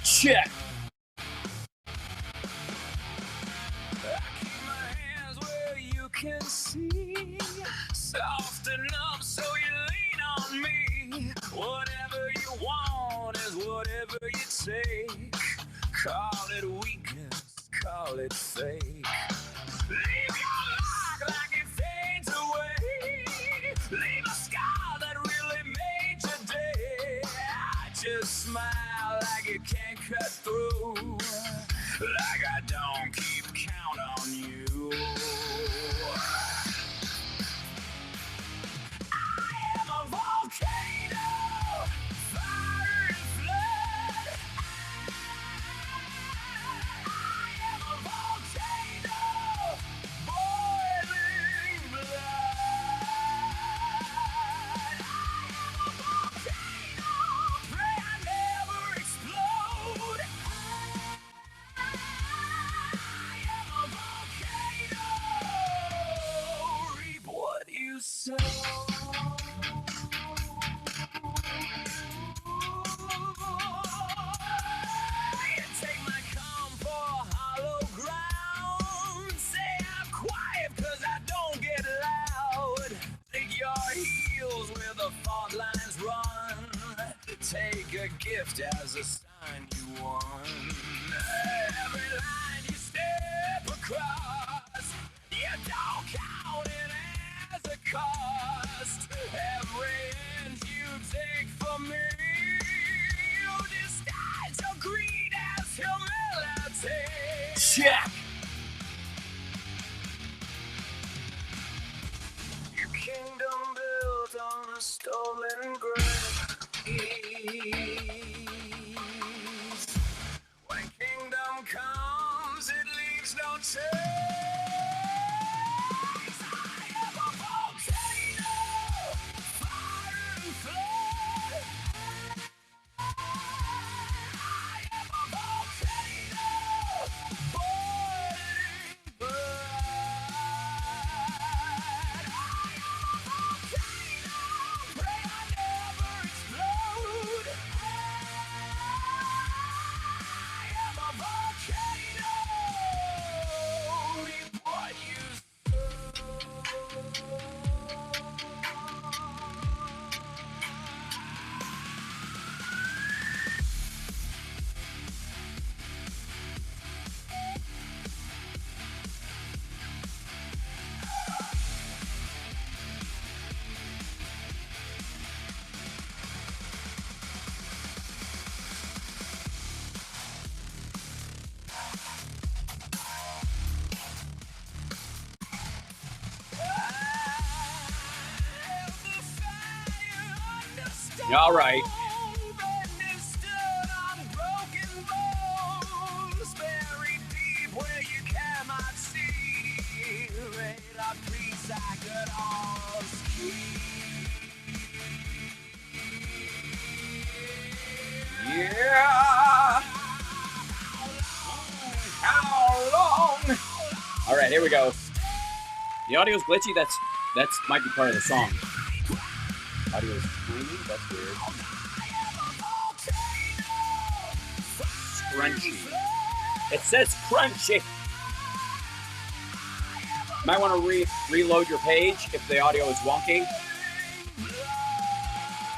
Check. Can see soft enough so you lean on me. Whatever you want is whatever you take. Call it weakness, call it fake. Leave your mark like it fades away. Leave a scar that really made your day. I just smile like it can't cut through. Like I don't keep count on you. Volcano, fire and flood. I am a volcano, boiling blood. I am a volcano, pray I never explode. I am a volcano, reap what you sow. Take a gift as a sign you won. Every line you step across, you don't count it as a cost. Every inch you take from me, you disguise your greed as humility. Check. Your kingdom built on a stolen grave. When kingdom comes, it leaves no trace. I am a volcano, fire and flood. I am a volcano, boiling blood. I am a volcano, pray I never explode. I am a volcano, reap what you all right. Yeah. How long? All right, here we go. The audio's glitchy. That's might be part of the song. Audio's tiny. That's weird. Crunchy. It says crunchy. Might want to reload your page if the audio is wonky.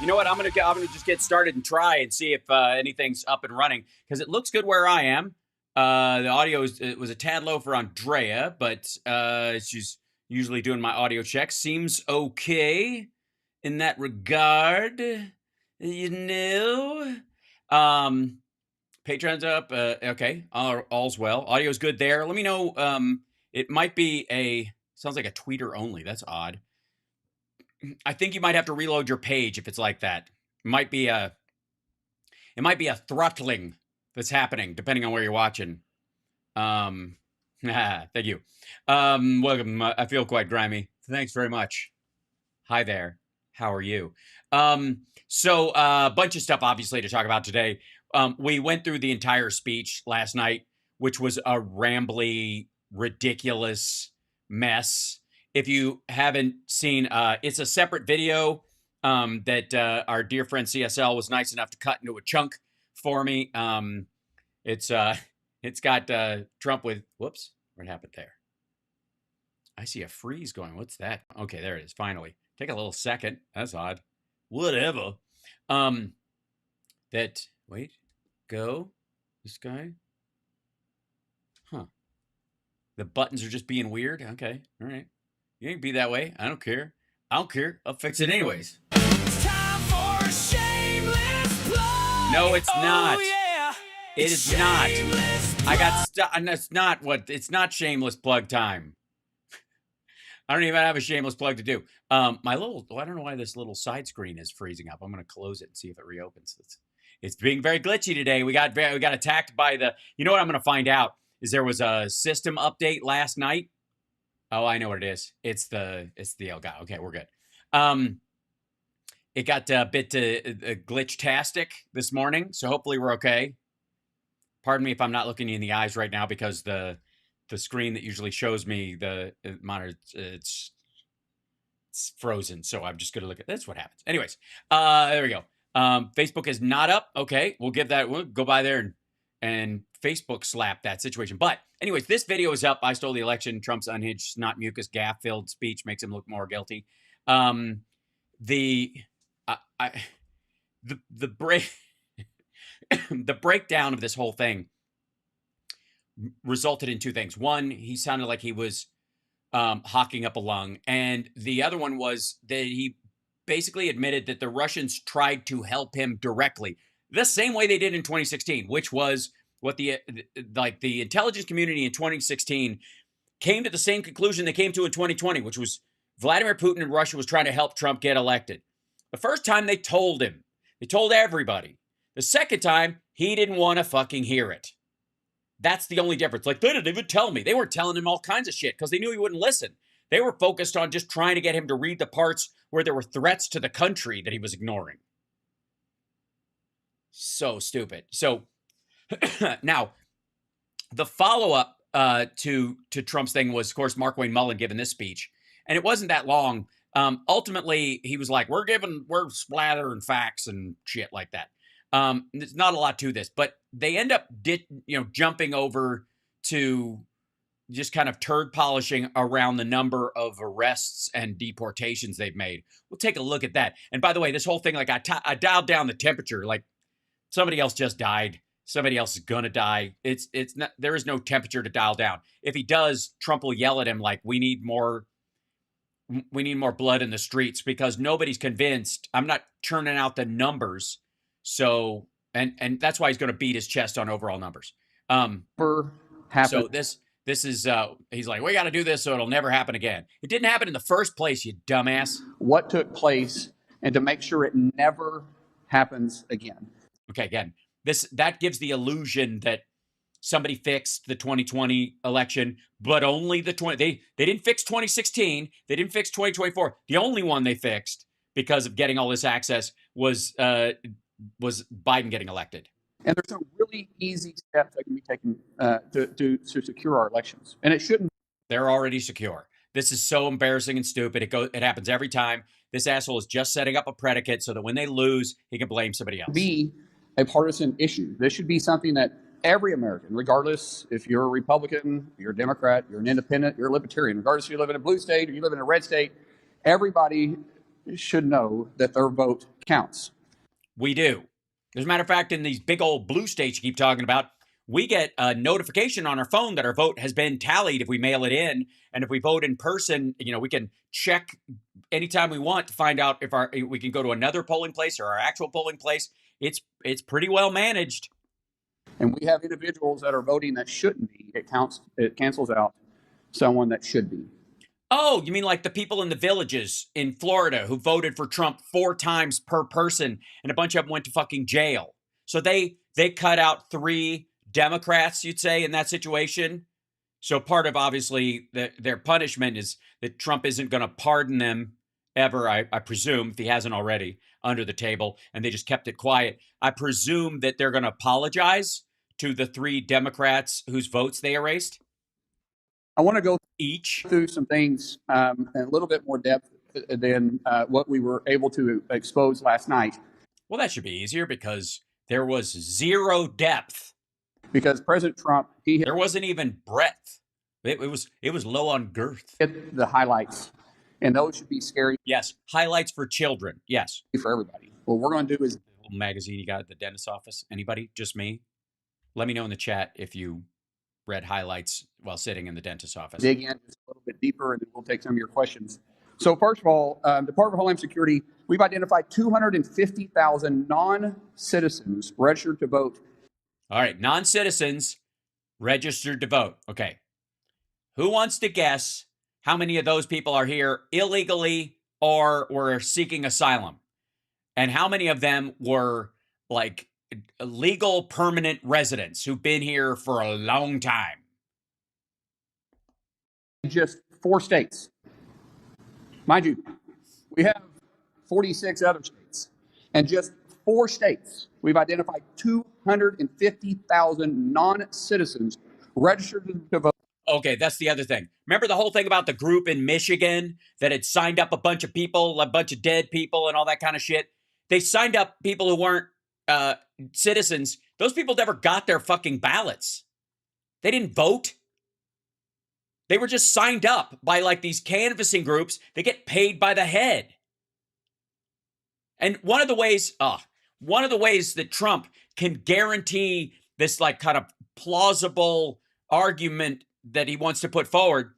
You know what? I'm gonna just get started and try and see if anything's up and running because it looks good where I am. The audio was a tad low for Andrea, but she's usually doing my audio checks. Seems okay in that regard, you know. Patreon's up. Okay, all's well. Audio's good there. Let me know. It might be sounds like a tweeter only. That's odd. I think you might have to reload your page if it's like that. It might be a throttling that's happening depending on where you're watching. Thank you. Welcome. I feel quite grimy. Thanks very much. Hi there. How are you? A bunch of stuff obviously to talk about today. We went through the entire speech last night, which was a rambly, ridiculous mess. If you haven't seen, it's a separate video that our dear friend CSL was nice enough to cut into a chunk for me. It's uh, it's got Trump with whoops. What happened there? I see a freeze going. What's that? Okay, there it is. Finally. Take a little second. That's odd. Whatever. Um, that, wait, go. This guy. Huh. The buttons are just being weird. Okay. All right. You ain't be that way. I don't care. I don't care. I'll fix it anyways. It's time for a shameless plug. No, it's not. Oh, yeah. It It's is not. shameless I got plug. stuck. And that's not what, it's not shameless plug time. I don't even have a shameless plug to do. My little, I don't know why this little side screen is freezing up. I'm going to close it and see if it reopens. It's being very glitchy today. We got attacked by the, you know what I'm going to find out is there was a system update last night. Oh, I know what it is. It's the Elgato. Okay, we're good. It got a bit glitch-tastic this morning, so hopefully we're okay. Pardon me if I'm not looking you in the eyes right now because the screen that usually shows me the monitor, it's frozen. So I'm just going to look at that's what happens. Anyways, there we go. Facebook is not up. Okay, we'll go by there and Facebook slap that situation. But anyways, this video is up. I stole the election. Trump's unhinged, snot mucus, gaffe-filled speech makes him look more guilty. The break the breakdown of this whole thing resulted in two things. One, he sounded like he was hawking up a lung, and the other one was that he basically admitted that the Russians tried to help him directly, the same way they did in 2016, which was what the intelligence community in 2016 came to the same conclusion they came to in 2020, which was Vladimir Putin and Russia was trying to help Trump get elected. The first time they told him, they told everybody. The second time, he didn't want to fucking hear it. That's the only difference. Like, they didn't even tell me. They were telling him all kinds of shit because they knew he wouldn't listen. They were focused on just trying to get him to read the parts where there were threats to the country that he was ignoring. So stupid. So now, the follow-up to Trump's thing was, of course, Mark Wayne Mullen giving this speech. And it wasn't that long. Ultimately, he was like, we're splattering facts and shit like that. There's not a lot to this, but they end up jumping over to just kind of turd polishing around the number of arrests and deportations they've made. We'll take a look at that. And by the way, this whole thing, like I dialed down the temperature, like somebody else just died. Somebody else is gonna die. It's not, there is no temperature to dial down. If he does, Trump will yell at him like, we need more blood in the streets, because nobody's convinced. I'm not churning out the numbers. So, and that's why he's going to beat his chest on overall numbers. So this is, he's like, we got to do this so it'll never happen again. It didn't happen in the first place, you dumbass. What took place and to make sure it never happens again. Okay, again, that gives the illusion that somebody fixed the 2020 election, but only the they didn't fix 2016. They didn't fix 2024. The only one they fixed because of getting all this access was Biden getting elected. And there's some really easy steps that can be taken to secure our elections. And it shouldn't. They're already secure. This is so embarrassing and stupid. It happens every time. This asshole is just setting up a predicate so that when they lose, he can blame somebody else. Be a partisan issue. This should be something that every American, regardless if you're a Republican, you're a Democrat, you're an independent, you're a libertarian, regardless if you live in a blue state or you live in a red state, everybody should know that their vote counts. We do. As a matter of fact, in these big old blue states you keep talking about, we get a notification on our phone that our vote has been tallied if we mail it in. And if we vote in person, we can check anytime we want to find out if we can go to another polling place or our actual polling place. It's pretty well managed. And we have individuals that are voting that shouldn't be. It cancels out someone that should be. Oh, you mean like the people in the villages in Florida who voted for Trump 4 times per person, and a bunch of them went to fucking jail. So they cut out 3 Democrats, you'd say, in that situation. So part of obviously their punishment is that Trump isn't going to pardon them ever, I presume, if he hasn't already, under the table, and they just kept it quiet. I presume that they're going to apologize to the 3 Democrats whose votes they erased I want to go each. through some things in a little bit more depth than what we were able to expose last night. Well, that should be easier because there was 0 depth. Because President Trump, he There wasn't even breadth. It was low on girth. hit the highlights, and those should be scary Yes, highlights for children. Yes. for everybody. What we're going to do is Little magazine you got at the dentist's office. Anybody? Just me? Let me know in the chat if you read highlights while sitting in the dentist's office. dig in just a little bit deeper, and then we'll take some of your questions. So first of all, Department of Homeland Security, we've identified 250,000 non-citizens registered to vote. All right, non-citizens registered to vote. Okay. Who wants to guess how many of those people are here illegally or were seeking asylum? And how many of them were like legal permanent residents who've been here for a long time? Just 4 states. Mind you, we have 46 other states. And just 4 states, we've identified 250,000 non-citizens registered to vote. Okay, that's the other thing. Remember the whole thing about the group in Michigan that had signed up a bunch of people, a bunch of dead people and all that kind of shit? They signed up people who weren't citizens. Those people never got their fucking ballots. They didn't vote. They were just signed up by like these canvassing groups. They get paid by the head. And one of the ways that Trump can guarantee this like kind of plausible argument that he wants to put forward,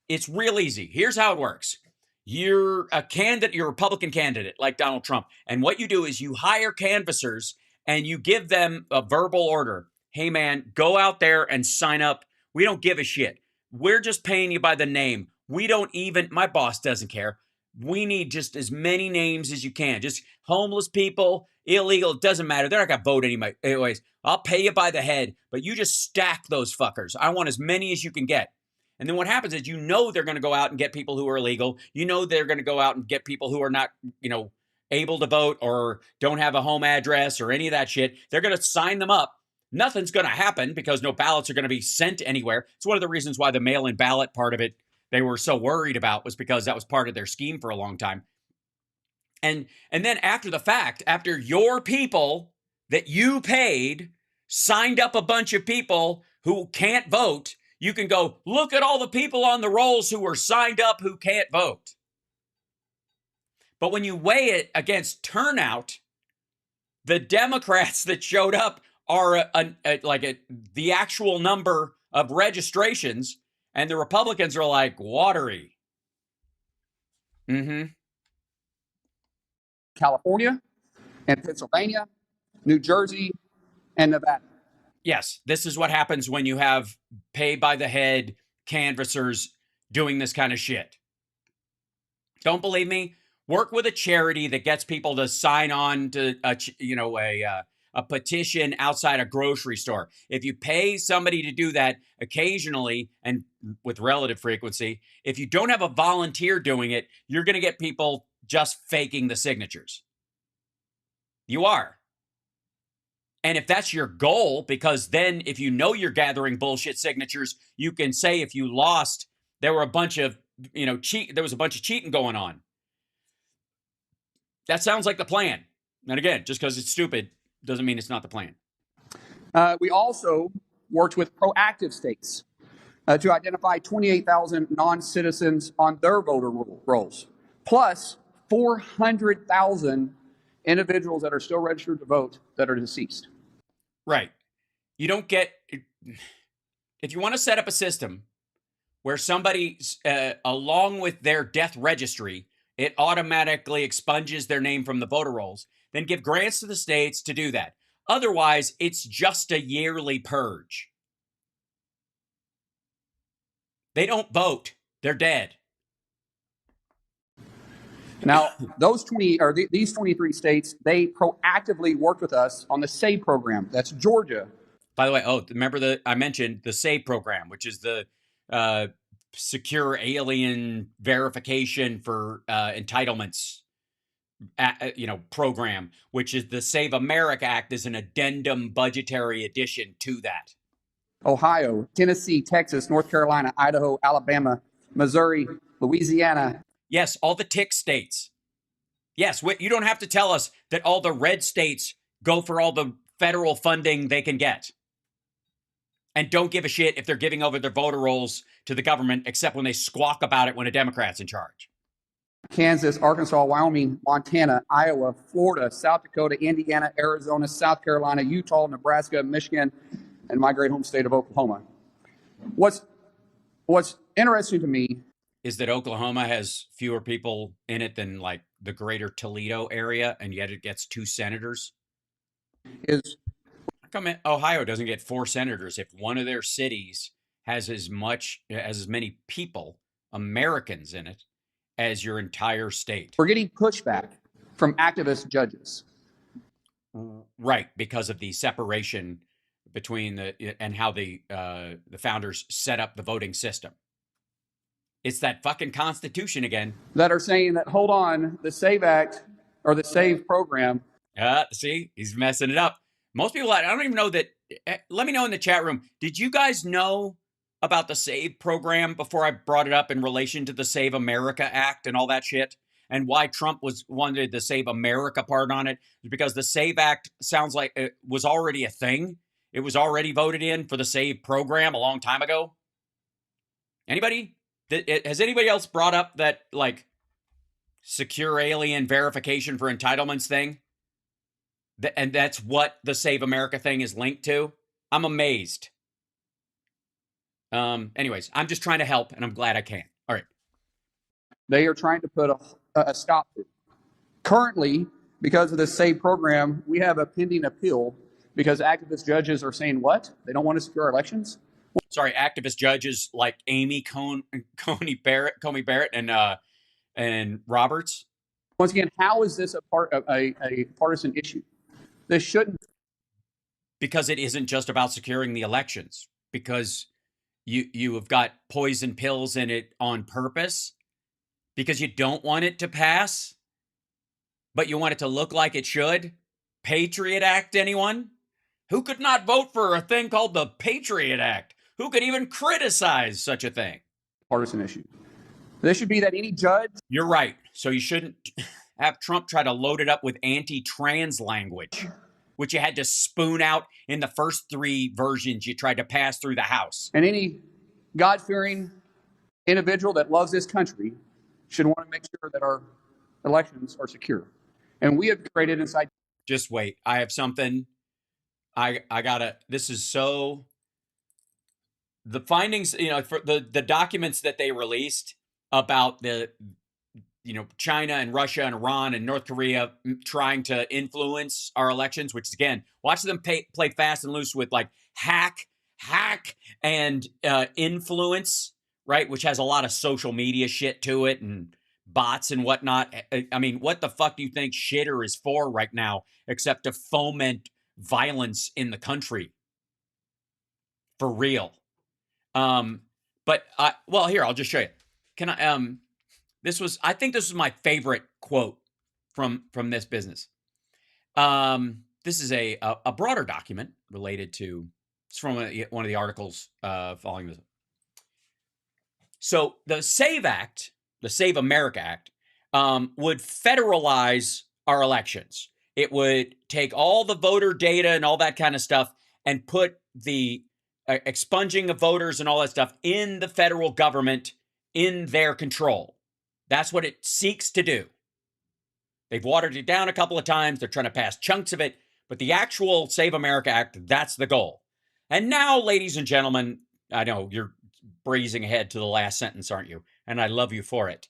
it's real easy. Here's how it works. You're a candidate, you're a Republican candidate like Donald Trump. And what you do is you hire canvassers and you give them a verbal order. Hey man, go out there and sign up. We don't give a shit. We're just paying you by the name. We don't even, my boss doesn't care. We need just as many names as you can. Just homeless people, illegal, it doesn't matter. They're not going to vote anyway. Anyways, I'll pay you by the head, but you just stack those fuckers. I want as many as you can get. And then what happens is they're going to go out and get people who are illegal. They're going to go out and get people who are not, able to vote or don't have a home address or any of that shit. They're going to sign them up. Nothing's going to happen because no ballots are going to be sent anywhere. It's one of the reasons why the mail-in ballot part of it they were so worried about was because that was part of their scheme for a long time. And then after the fact, after your people that you paid signed up a bunch of people who can't vote, you can go, look at all the people on the rolls who were signed up who can't vote. But when you weigh it against turnout, the Democrats that showed up are the actual number of registrations, and the Republicans are like watery. California and Pennsylvania, New Jersey, and Nevada. Yes, this is what happens when you have pay by the head canvassers doing this kind of shit. Don't believe me? Work with a charity that gets people to sign on to a petition outside a grocery store. If you pay somebody to do that occasionally and with relative frequency, if you don't have a volunteer doing it, you're going to get people just faking the signatures. You are. And if that's your goal, because then if you know you're gathering bullshit signatures, you can say if you lost, there were a bunch of, there was a bunch of cheating going on. That sounds like the plan. And again, just because it's stupid doesn't mean it's not the plan. We also worked with proactive states to identify 28,000 non-citizens on their voter rolls, plus 400,000 individuals that are still registered to vote that are deceased. Right. You don't get, if you want to set up a system where somebody, along with their death registry, it automatically expunges their name from the voter rolls, then give grants to the states to do that. Otherwise, it's just a yearly purge. They don't vote. They're dead. Now, these 23 states, they proactively worked with us on the SAVE program. That's Georgia. By the way, remember I mentioned the SAVE program, which is the secure alien verification for entitlements, program, which is the Save America Act, is an addendum budgetary addition to that. Ohio, Tennessee, Texas, North Carolina, Idaho, Alabama, Missouri, Louisiana. Yes, all the tick states. Yes, you don't have to tell us that all the red states go for all the federal funding they can get and don't give a shit if they're giving over their voter rolls to the government, except when they squawk about it when a Democrat's in charge. Kansas, Arkansas, Wyoming, Montana, Iowa, Florida, South Dakota, Indiana, Arizona, South Carolina, Utah, Nebraska, Michigan, and my great home state of Oklahoma. What's interesting to me is that Oklahoma has fewer people in it than like the greater Toledo area, and yet it gets 2 senators. How come Ohio doesn't get 4 senators if one of their cities has as many people, Americans, in it as your entire state? We're getting pushback from activist judges. Right, because of the separation between and how the founders set up the voting system. It's that fucking Constitution again. That are saying that, hold on, the SAVE Act or the SAVE program. See, he's messing it up. Most people, I don't even know that. Let me know in the chat room. Did you guys know about the SAVE program before I brought it up in relation to the Save America Act and all that shit? And why Trump wanted the Save America part on it? Because the SAVE Act sounds like it was already a thing. It was already voted in for the SAVE program a long time ago. Anybody? Has anybody else brought up that, like, secure alien verification for entitlements thing? And that's what the Save America thing is linked to? I'm amazed. Anyways, I'm just trying to help, and I'm glad I can. All right. They are trying to put a stop to it. Currently, because of the SAVE program, we have a pending appeal because activist judges are saying what? They don't want to secure our elections? Sorry, activist judges like Amy Coney Barrett and Roberts. Once again, how is this a part of a partisan issue? This shouldn't. Because it isn't just about securing the elections. Because you have got poison pills in it on purpose. Because you don't want it to pass. But you want it to look like it should. Patriot Act, anyone? Who could not vote for a thing called the Patriot Act? Who could even criticize such a thing? Partisan issue. This should be that any judge. You're right. So you shouldn't have Trump try to load it up with anti-trans language, which you had to spoon out in the first 3 versions you tried to pass through the House. And any God-fearing individual that loves this country should want to make sure that our elections are secure. And we have created inside. Just wait. I have something. This is so. The findings, for the documents that they released about the, China and Russia and Iran and North Korea trying to influence our elections, which is, again, watch them play fast and loose with like hack and influence, right? Which has a lot of social media shit to it and bots and whatnot. I mean, what the fuck do you think shitter is for right now, except to foment violence in the country? For real. Here, I'll just show you. Can I, I think this was my favorite quote from this business. This is a broader document related to, it's from one of the articles, following this. So the SAVE Act, the Save America Act, would federalize our elections. It would take all the voter data and all that kind of stuff and put the expunging of voters and all that stuff in the federal government, in their control. That's what it seeks to do. They've watered it down a couple of times. They're trying to pass chunks of it. But the actual Save America Act, that's the goal. And now, ladies and gentlemen, I know you're breezing ahead to the last sentence, aren't you? And I love you for it.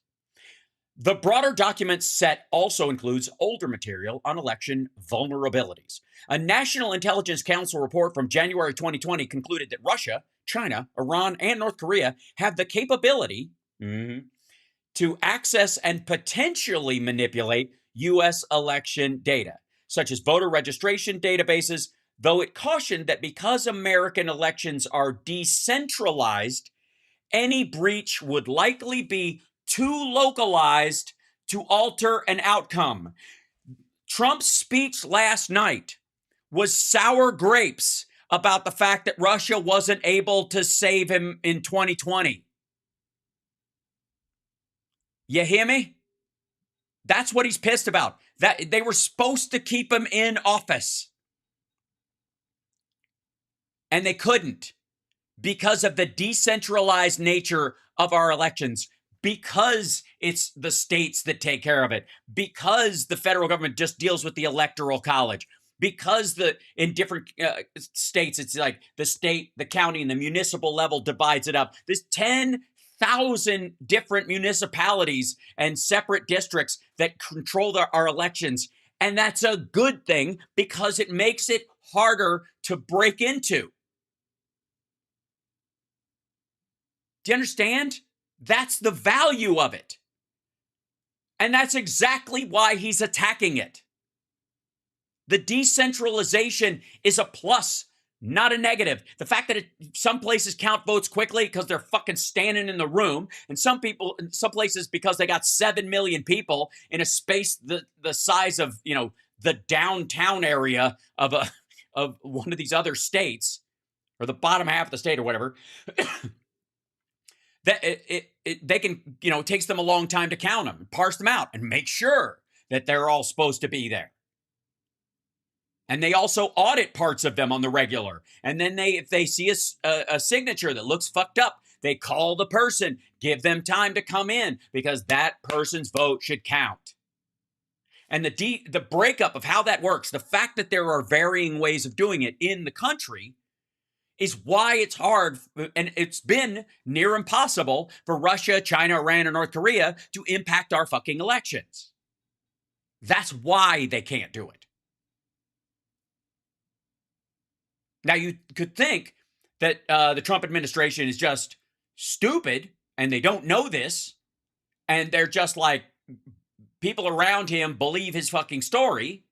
The broader document set also includes older material on election vulnerabilities. A National Intelligence Council report from January 2020 concluded that Russia, China, Iran, and North Korea have the capability to access and potentially manipulate U.S. election data, such as voter registration databases, though it cautioned that because American elections are decentralized, any breach would likely be too localized to alter an outcome. Trump's speech last night was sour grapes about the fact that Russia wasn't able to save him in 2020. You hear me? That's what he's pissed about. That they were supposed to keep him in office. And they couldn't because of the decentralized nature of our elections, because it's the states that take care of it, because the federal government just deals with the electoral college, because in different states, it's like the state, the county, and the municipal level divides it up. There's 10,000 different municipalities and separate districts that control our elections. And that's a good thing because it makes it harder to break into. Do you understand? That's the value of it. And that's exactly why he's attacking it. The decentralization is a plus, not a negative. The fact that some places count votes quickly because they're fucking standing in the room, and some places because they got 7 million people in a space the size of, the downtown area of one of these other states, or the bottom half of the state or whatever. That they can, it takes them a long time to count them, parse them out, and make sure that they're all supposed to be there. And they also audit parts of them on the regular. And then if they see a signature that looks fucked up, they call the person, give them time to come in, because that person's vote should count. And the breakup of how that works, the fact that there are varying ways of doing it in the country, is why it's hard, and it's been near impossible for Russia, China, Iran, and North Korea to impact our fucking elections. That's why they can't do it. Now, you could think that the Trump administration is just stupid, and they don't know this, and they're just like, people around him believe his fucking story,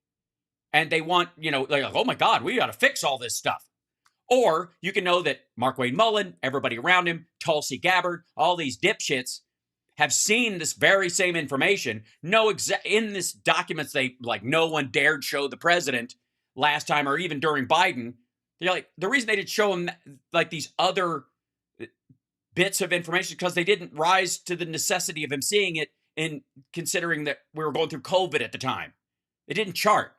and they want, like, oh my God, we got to fix all this stuff. Or you can know that Markwayne Mullin, everybody around him, Tulsi Gabbard, all these dipshits have seen this very same information. In this documents, no one dared show the president last time, or even during Biden. They're like, the reason they didn't show him like these other bits of information because they didn't rise to the necessity of him seeing it, in considering that we were going through COVID at the time. It didn't chart.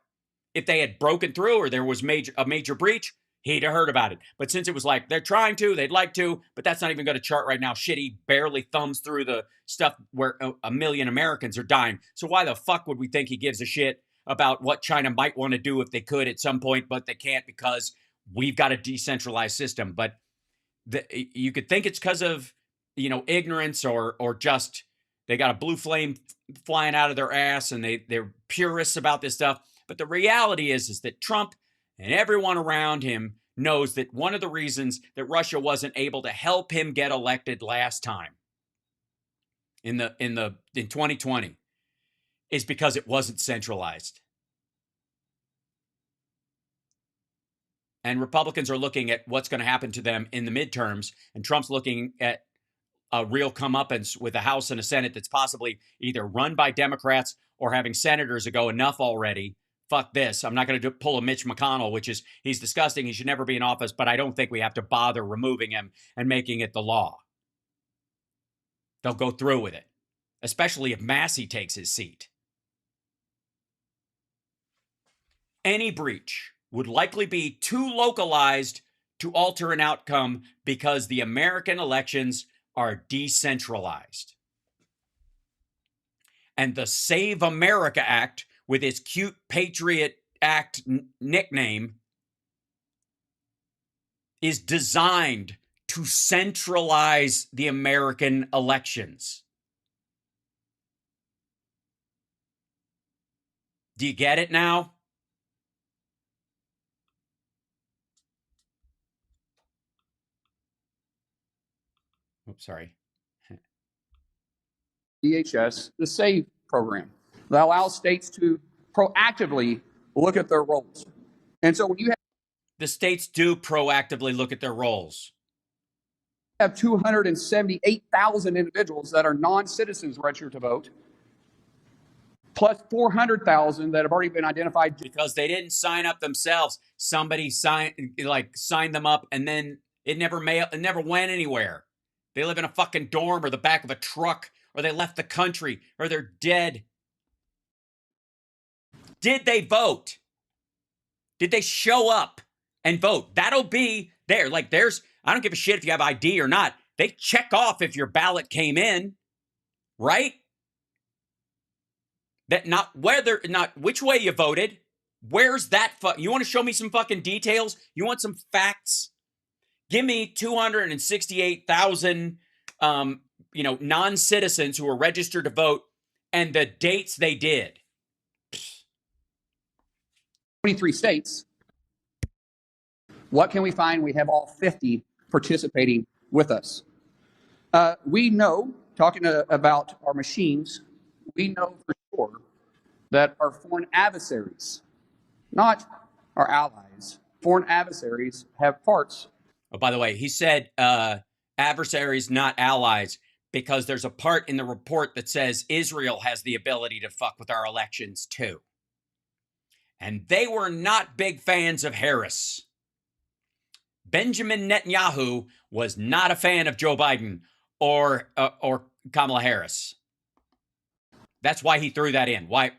If they had broken through or there was a major breach, he'd have heard about it. But since it was like, they're trying to, they'd like to, but that's not even going to chart right now. Shit, he barely thumbs through the stuff where 1 million Americans are dying. So why the fuck would we think he gives a shit about what China might want to do if they could at some point, but they can't because we've got a decentralized system? But you could think it's because of, ignorance or just they got a blue flame flying out of their ass and they're purists about this stuff. But the reality is that Trump and everyone around him knows that one of the reasons that Russia wasn't able to help him get elected last time in 2020 is because it wasn't centralized. And Republicans are looking at what's going to happen to them in the midterms, and Trump's looking at a real comeuppance with a House and a Senate that's possibly either run by Democrats or having senators that go, enough already. Fuck this. I'm not going to pull a Mitch McConnell, he's disgusting. He should never be in office, but I don't think we have to bother removing him and making it the law. They'll go through with it, especially if Massey takes his seat. Any breach would likely be too localized to alter an outcome because the American elections are decentralized. And the Save America Act, with its cute Patriot Act nickname, is designed to centralize the American elections. Do you get it now? Oops, sorry. DHS, the SAVE program, that allows states to proactively look at their roles. And so when you have the states do proactively look at their roles. have 278,000 individuals that are non-citizens registered to vote, plus 400,000 that have already been identified. Because they didn't sign up themselves. Somebody signed them up, and then it never went anywhere. They live in a fucking dorm or the back of a truck, or they left the country, or they're dead. Did they vote? Did they show up and vote? That'll be there. Like, I don't give a shit if you have ID or not. They check off if your ballot came in, right? That not which way you voted. Where's that? You want to show me some fucking details? You want some facts? Give me 268,000, non-citizens who were registered to vote and the dates they did. 23 states. What can we find? We have all 50 participating with us. We know, talking about our machines, we know for sure that our foreign adversaries, not our allies, foreign adversaries have parts. Oh, by the way, he said adversaries, not allies, because there's a part in the report that says Israel has the ability to fuck with our elections too. And they were not big fans of Harris. Benjamin Netanyahu was not a fan of Joe Biden or Kamala Harris. That's why he threw that in. Why,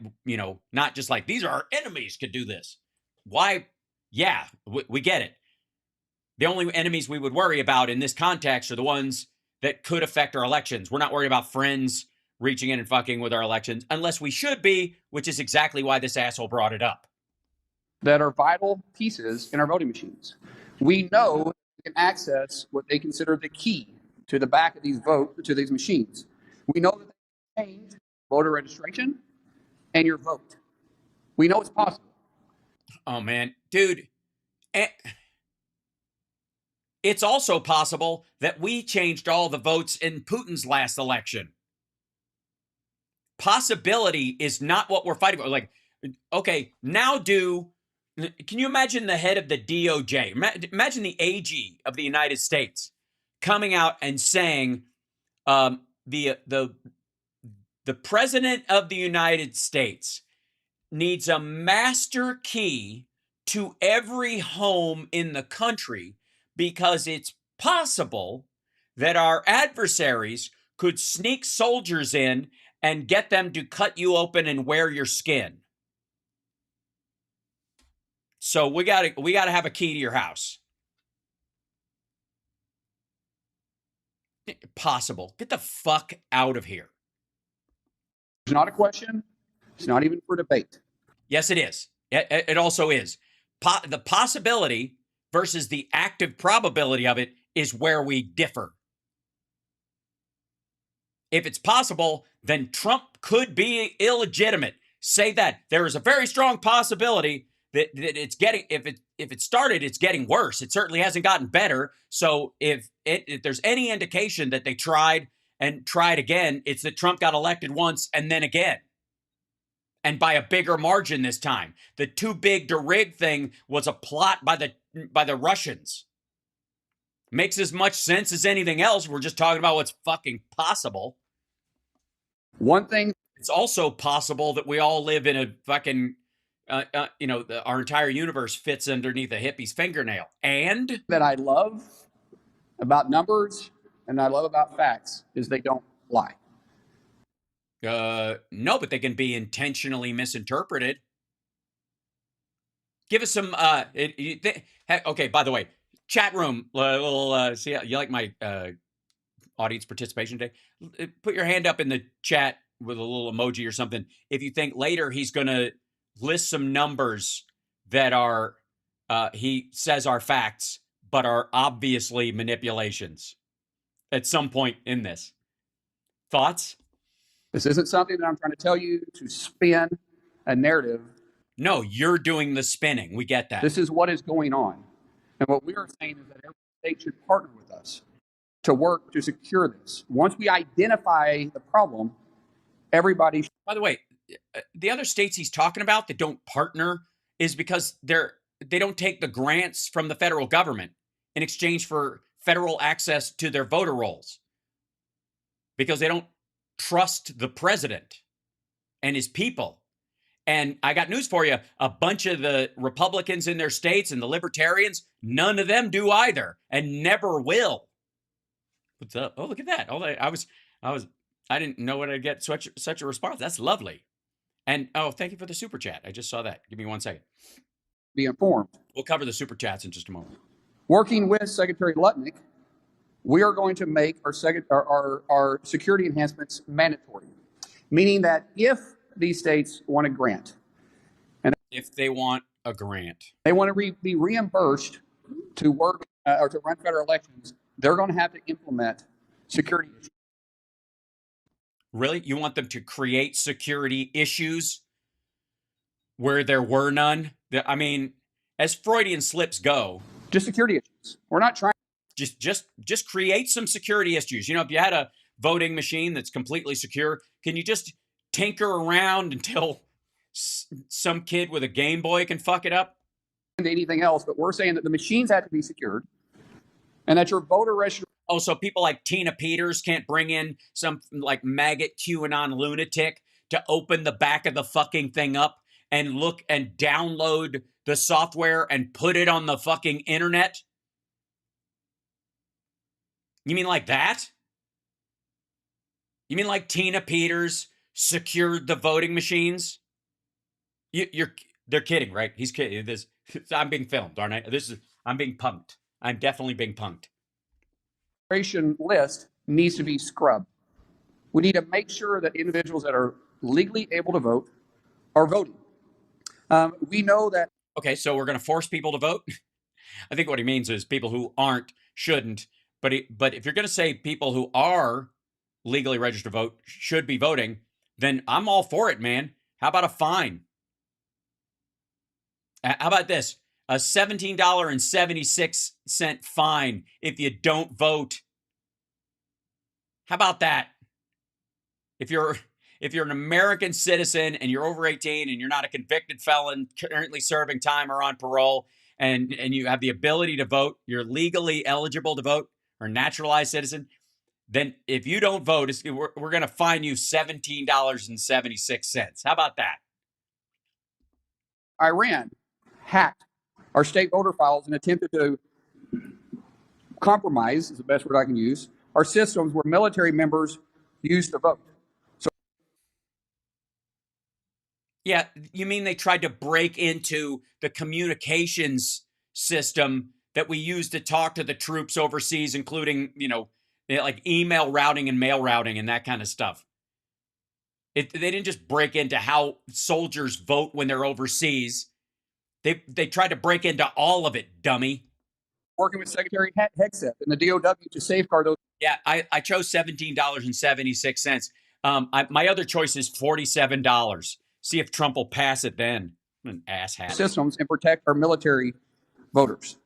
not just like, these are our enemies could do this. Why? Yeah, we get it. The only enemies we would worry about in this context are the ones that could affect our elections. We're not worried about friends reaching in and fucking with our elections, unless we should be, which is exactly why this asshole brought it up. That are vital pieces in our voting machines. We know we can access what they consider the key to the back of these machines. We know that they change voter registration and your vote. We know it's possible. Oh, man. Dude, it's also possible that we changed all the votes in Putin's last election. Possibility is not what we're fighting for. Like, okay, can you imagine the head of the DOJ? Imagine the AG of the United States coming out and saying, the president of the United States needs a master key to every home in the country because it's possible that our adversaries could sneak soldiers in and get them to cut you open and wear your skin. So we gotta have a key to your house. Possible. Get the fuck out of here. It's not a question. It's not even for debate. Yes, it is. It also is. The possibility versus the active probability of it is where we differ. If it's possible, then Trump could be illegitimate. Say that. There is a very strong possibility that it's getting, if it started, it's getting worse. It certainly hasn't gotten better. So if there's any indication that they tried again, it's that Trump got elected once and then again. And by a bigger margin this time. The too big to rig thing was a plot by the Russians. Makes as much sense as anything else. We're just talking about what's fucking possible. One thing. It's also possible that we all live in a fucking, our entire universe fits underneath a hippie's fingernail. And that I love about numbers and I love about facts is they don't lie. No, but they can be intentionally misinterpreted. Give us some, okay, by the way, chat room, see how you like my audience participation today? Put your hand up in the chat with a little emoji or something if you think later he's going to list some numbers that are, he says are facts, but are obviously manipulations at some point in this. Thoughts? This isn't something that I'm trying to tell you to spin a narrative. No, you're doing the spinning. We get that. This is what is going on. And what we are saying is that every state should partner with us to work to secure this. Once we identify the problem, everybody should. By the way, the other states he's talking about that don't partner is because they don't take the grants from the federal government in exchange for federal access to their voter rolls because they don't trust the president and his people. And I got news for you. A bunch of the Republicans in their states and the libertarians, none of them do either and never will. What's up? Oh, look at that. I didn't know what I'd get such a response. That's lovely. And oh, thank you for the super chat. I just saw that. Give me 1 second. Be informed. We'll cover the super chats in just a moment. Working with Secretary Lutnick, we are going to make our security enhancements mandatory, meaning that if these states want a grant, and if they want a grant, they want to be reimbursed to work or to run federal elections, they're going to have to implement security issues. Really? You want them to create security issues where there were none? I mean, as Freudian slips go, just security issues. We're not trying. Just create some security issues. You know, if you had a voting machine that's completely secure, can you just tinker around until some kid with a Game Boy can fuck it up? Anything else, but we're saying that the machines have to be secured and that your voter registration. Oh, so people like Tina Peters can't bring in some like maggot QAnon lunatic to open the back of the fucking thing up and look and download the software and put it on the fucking internet? You mean like that? You mean like Tina Peters secured the voting machines? They're kidding, right? He's kidding. I'm being filmed, aren't I? I'm being punked. I'm definitely being punked. List needs to be scrubbed. We need to make sure that individuals that are legally able to vote are voting. We know that. Okay, so we're going to force people to vote? I think what he means is people who aren't shouldn't. But if you're going to say people who are legally registered to vote should be voting, then I'm all for it, man. How about a fine? How about this? A $17.76 fine if you don't vote. How about that? If you're an American citizen and you're over 18 and you're not a convicted felon currently serving time or on parole and you have the ability to vote, you're legally eligible to vote or naturalized citizen, then if you don't vote, we're going to fine you $17.76. How about that? Iran hacked our state voter files and attempted to compromise, is the best word I can use, our systems where military members used to vote. So, yeah, you mean they tried to break into the communications system that we use to talk to the troops overseas, including, like email routing and mail routing and that kind of stuff. They didn't just break into how soldiers vote when they're overseas. They tried to break into all of it, dummy. Working with Secretary Hegseth and the DOW to safeguard those. Yeah, I chose $17.76. My other choice is $47. See if Trump will pass it then. An asshat. Systems and protect our military voters.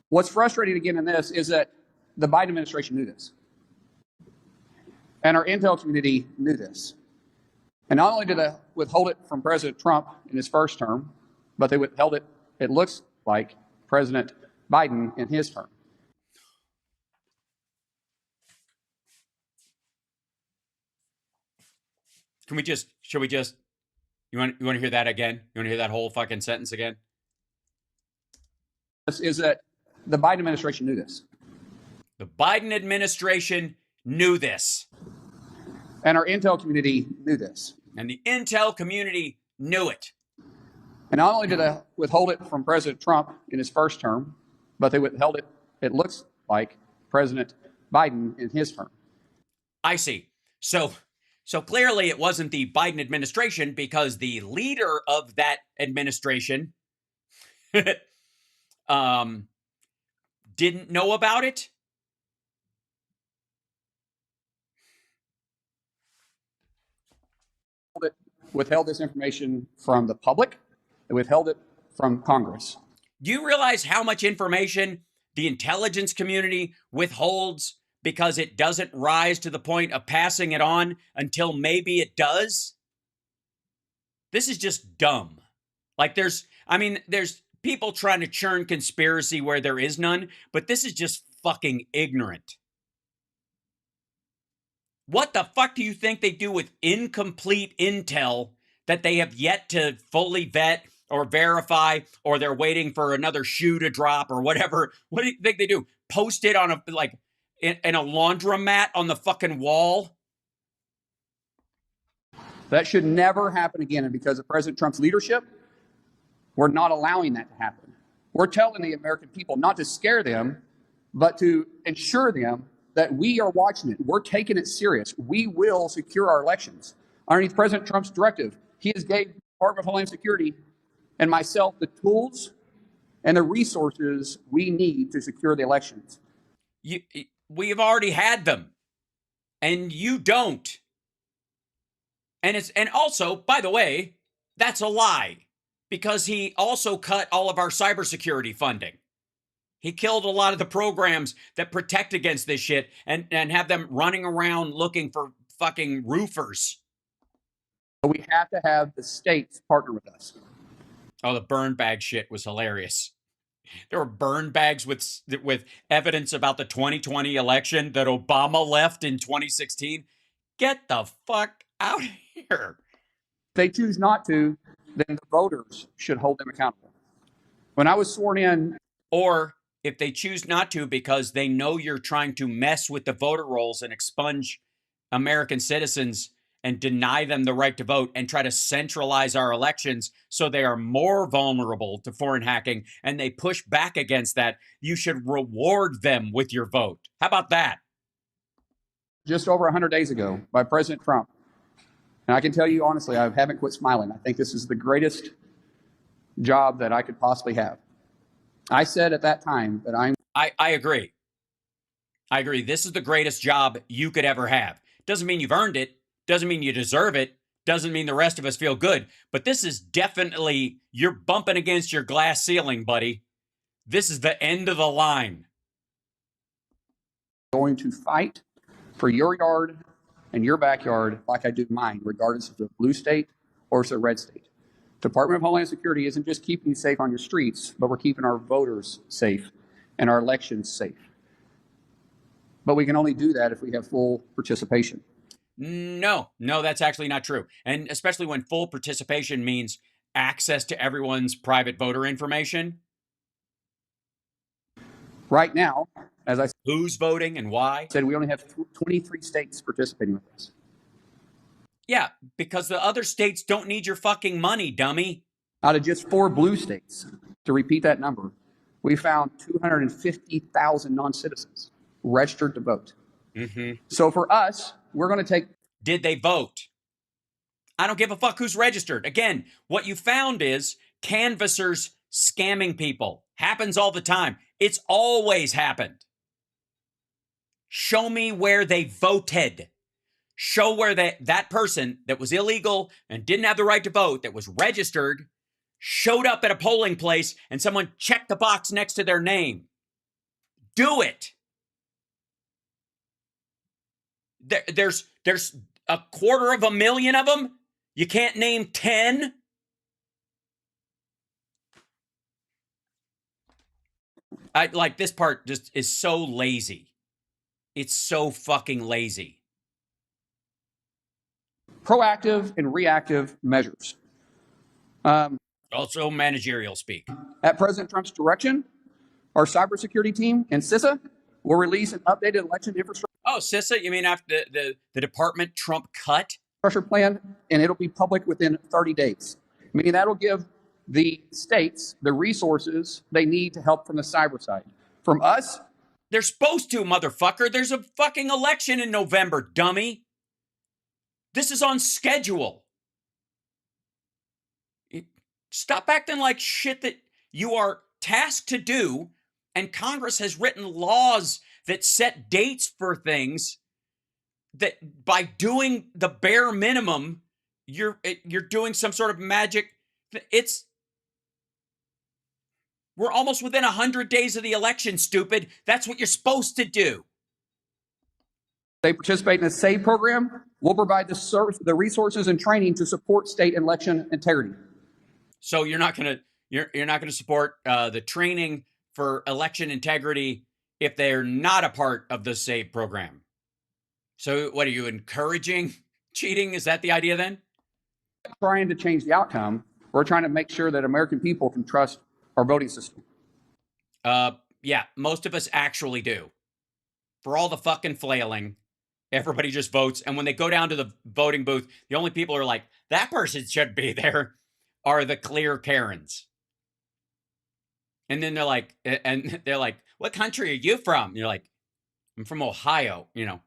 What's frustrating again in this is that the Biden administration knew this. And our intel community knew this. And not only did they withhold it from President Trump in his first term, but they withheld it, it looks like, President Biden in his term. Should we just, you want to hear that again? You want to hear that whole fucking sentence again? This is that the Biden administration knew this. The Biden administration knew this. And our intel community knew this. And the intel community knew it. And not only did they withhold it from President Trump in his first term, but they withheld it, it looks like, President Biden in his term. I see. So clearly it wasn't the Biden administration because the leader of that administration didn't know about it. Withheld this information from the public. They withheld it from Congress. Do you realize how much information the intelligence community withholds because it doesn't rise to the point of passing it on until maybe it does? This is just dumb. Like there's people trying to churn conspiracy where there is none, but this is just fucking ignorant. What the fuck do you think they do with incomplete intel that they have yet to fully vet or verify, or they're waiting for another shoe to drop or whatever? What do you think they do? Post it on in a laundromat on the fucking wall? That should never happen again. And because of President Trump's leadership, we're not allowing that to happen. We're telling the American people not to scare them, but to ensure them that we are watching it. We're taking it serious. We will secure our elections. Underneath President Trump's directive, he has gave the Department of Homeland Security and myself the tools and the resources we need to secure the elections. We've already had them, and you don't. And also, by the way, that's a lie, because he also cut all of our cybersecurity funding. He killed a lot of the programs that protect against this shit and have them running around looking for fucking roofers. But we have to have the states partner with us. Oh, the burn bag shit was hilarious. There were burn bags with evidence about the 2020 election that Obama left in 2016. Get the fuck out of here. If they choose not to, then the voters should hold them accountable. When I was sworn in, or if they choose not to because they know you're trying to mess with the voter rolls and expunge American citizens and deny them the right to vote and try to centralize our elections so they are more vulnerable to foreign hacking, and they push back against that, you should reward them with your vote. How about that? Just over 100 days ago, by President Trump, and I can tell you honestly, I haven't quit smiling. I think this is the greatest job that I could possibly have. I said at that time that I agree. I agree. This is the greatest job you could ever have. Doesn't mean you've earned it. Doesn't mean you deserve it. Doesn't mean the rest of us feel good. But this is definitely, you're bumping against your glass ceiling, buddy. This is the end of the line. Going to fight for your yard and your backyard like I do mine, regardless if it's a blue state or it's a red state. Department of Homeland Security isn't just keeping you safe on your streets, but we're keeping our voters safe and our elections safe. But we can only do that if we have full participation. No, that's actually not true. And especially when full participation means access to everyone's private voter information. Right now, as I who's voting and why? said, we only have 23 states participating with us. Yeah, because the other states don't need your fucking money, dummy. Out of just 4 blue states, to repeat that number, we found 250,000 non-citizens registered to vote. Mm-hmm. So for us, we're going to take... Did they vote? I don't give a fuck who's registered. Again, what you found is canvassers scamming people. Happens all the time. It's always happened. Show me where they voted. Show where that person that was illegal and didn't have the right to vote, that was registered, showed up at a polling place and someone checked the box next to their name. Do it. There's 250,000 of them. You can't name 10. This part just is so lazy. It's so fucking lazy. Proactive and reactive measures. Also managerial speak. At President Trump's direction, our cybersecurity team and CISA will release an updated election infrastructure Oh, CISA? You mean after the department Trump cut? plan, and it'll be public within 30 days. Meaning that'll give the states the resources they need to help from the cyber side. From us, they're supposed to, motherfucker. There's a fucking election in November, dummy. This is on schedule. Stop acting like shit that you are tasked to do, and Congress has written laws that set dates for things that by doing the bare minimum, you're doing some sort of magic. We're almost within 100 days of the election, stupid. That's what you're supposed to do. They participate in the SAVE program. We'll provide the resources and training to support state election integrity. So you're not gonna support the training for election integrity if they're not a part of the SAVE program. So what are you encouraging cheating? Is that the idea then? Trying to change the outcome. We're trying to make sure that American people can trust our voting system. Yeah, most of us actually do. For all the fucking flailing, everybody just votes. And when they go down to the voting booth, the only people who are like, that person should be there, are the clear Karens. And then they're like, what country are you from? And you're like, I'm from Ohio, you know.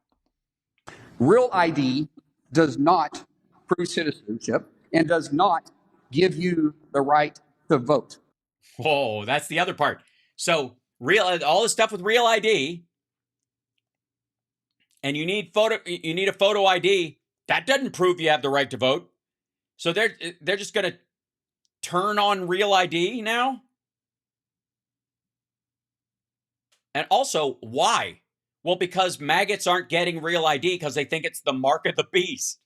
Real ID does not prove citizenship and does not give you the right to vote. Whoa, that's the other part. So all this stuff with real ID, and you need a photo ID, that doesn't prove you have the right to vote. So they're just gonna turn on real ID now? And also, why? Well, because maggots aren't getting real ID because they think it's the mark of the beast.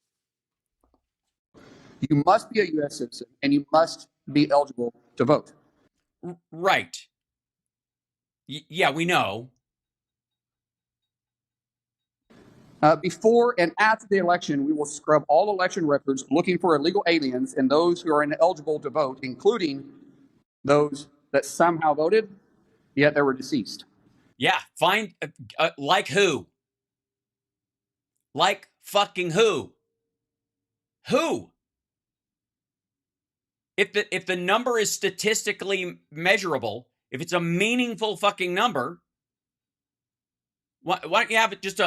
You must be a U.S. citizen and you must be eligible to vote. Right. Yeah, we know. Before and after the election, we will scrub all election records looking for illegal aliens and those who are ineligible to vote, including those that somehow voted, yet they were deceased. Yeah, find, like who? Like fucking who? Who? If the number is statistically measurable, if it's a meaningful fucking number, why don't you have it just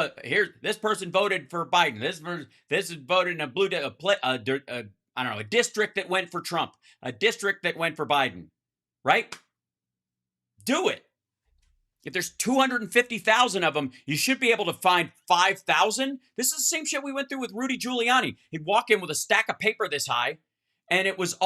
this person voted for Biden, this is voted in a blue I don't know, a district that went for Trump, a district that went for Biden, right? Do it. If there's 250,000 of them, you should be able to find 5,000. This is the same shit we went through with Rudy Giuliani. He'd walk in with a stack of paper this high, and it was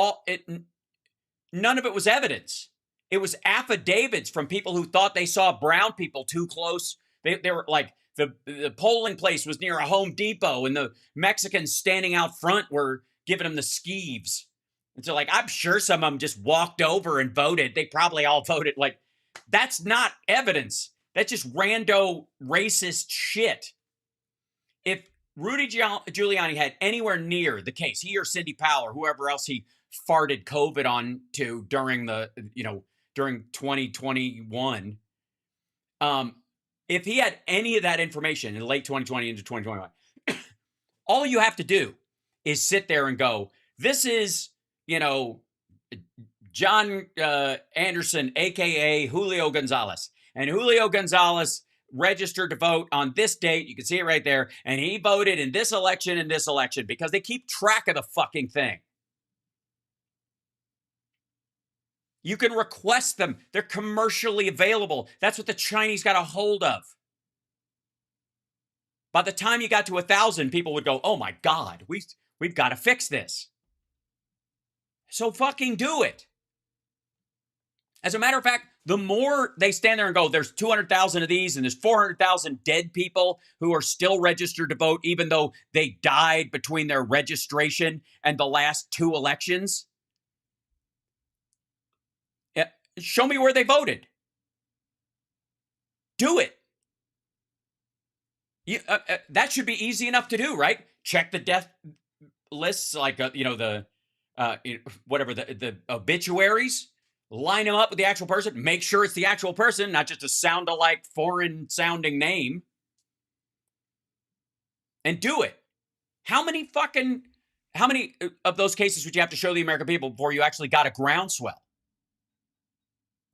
none of it was evidence. It was affidavits from people who thought they saw brown people too close. They were like, the polling place was near a Home Depot, and the Mexicans standing out front were giving them the skeeves. And so, like, I'm sure some of them just walked over and voted. They probably all voted. Like, that's not evidence. That's just rando racist shit. If Rudy Giuliani had anywhere near the case, he or Cindy Powell or whoever else he farted COVID on to during during 2021, if he had any of that information in late 2020 into 2021, all you have to do is sit there and go, this is, John Anderson, a.k.a. Julio Gonzalez. And Julio Gonzalez registered to vote on this date. You can see it right there. And he voted in this election because they keep track of the fucking thing. You can request them. They're commercially available. That's what the Chinese got a hold of. By the time you got to 1,000, people would go, oh my God, we've got to fix this. So fucking do it. As a matter of fact, the more they stand there and go, there's 200,000 of these and there's 400,000 dead people who are still registered to vote, even though they died between their registration and the last 2 elections. Show me where they voted. Do it. That should be easy enough to do, right? Check the death lists, like the obituaries. Line them up with the actual person. Make sure it's the actual person, not just a sound-alike, foreign-sounding name. And do it. How many of those cases would you have to show the American people before you actually got a groundswell?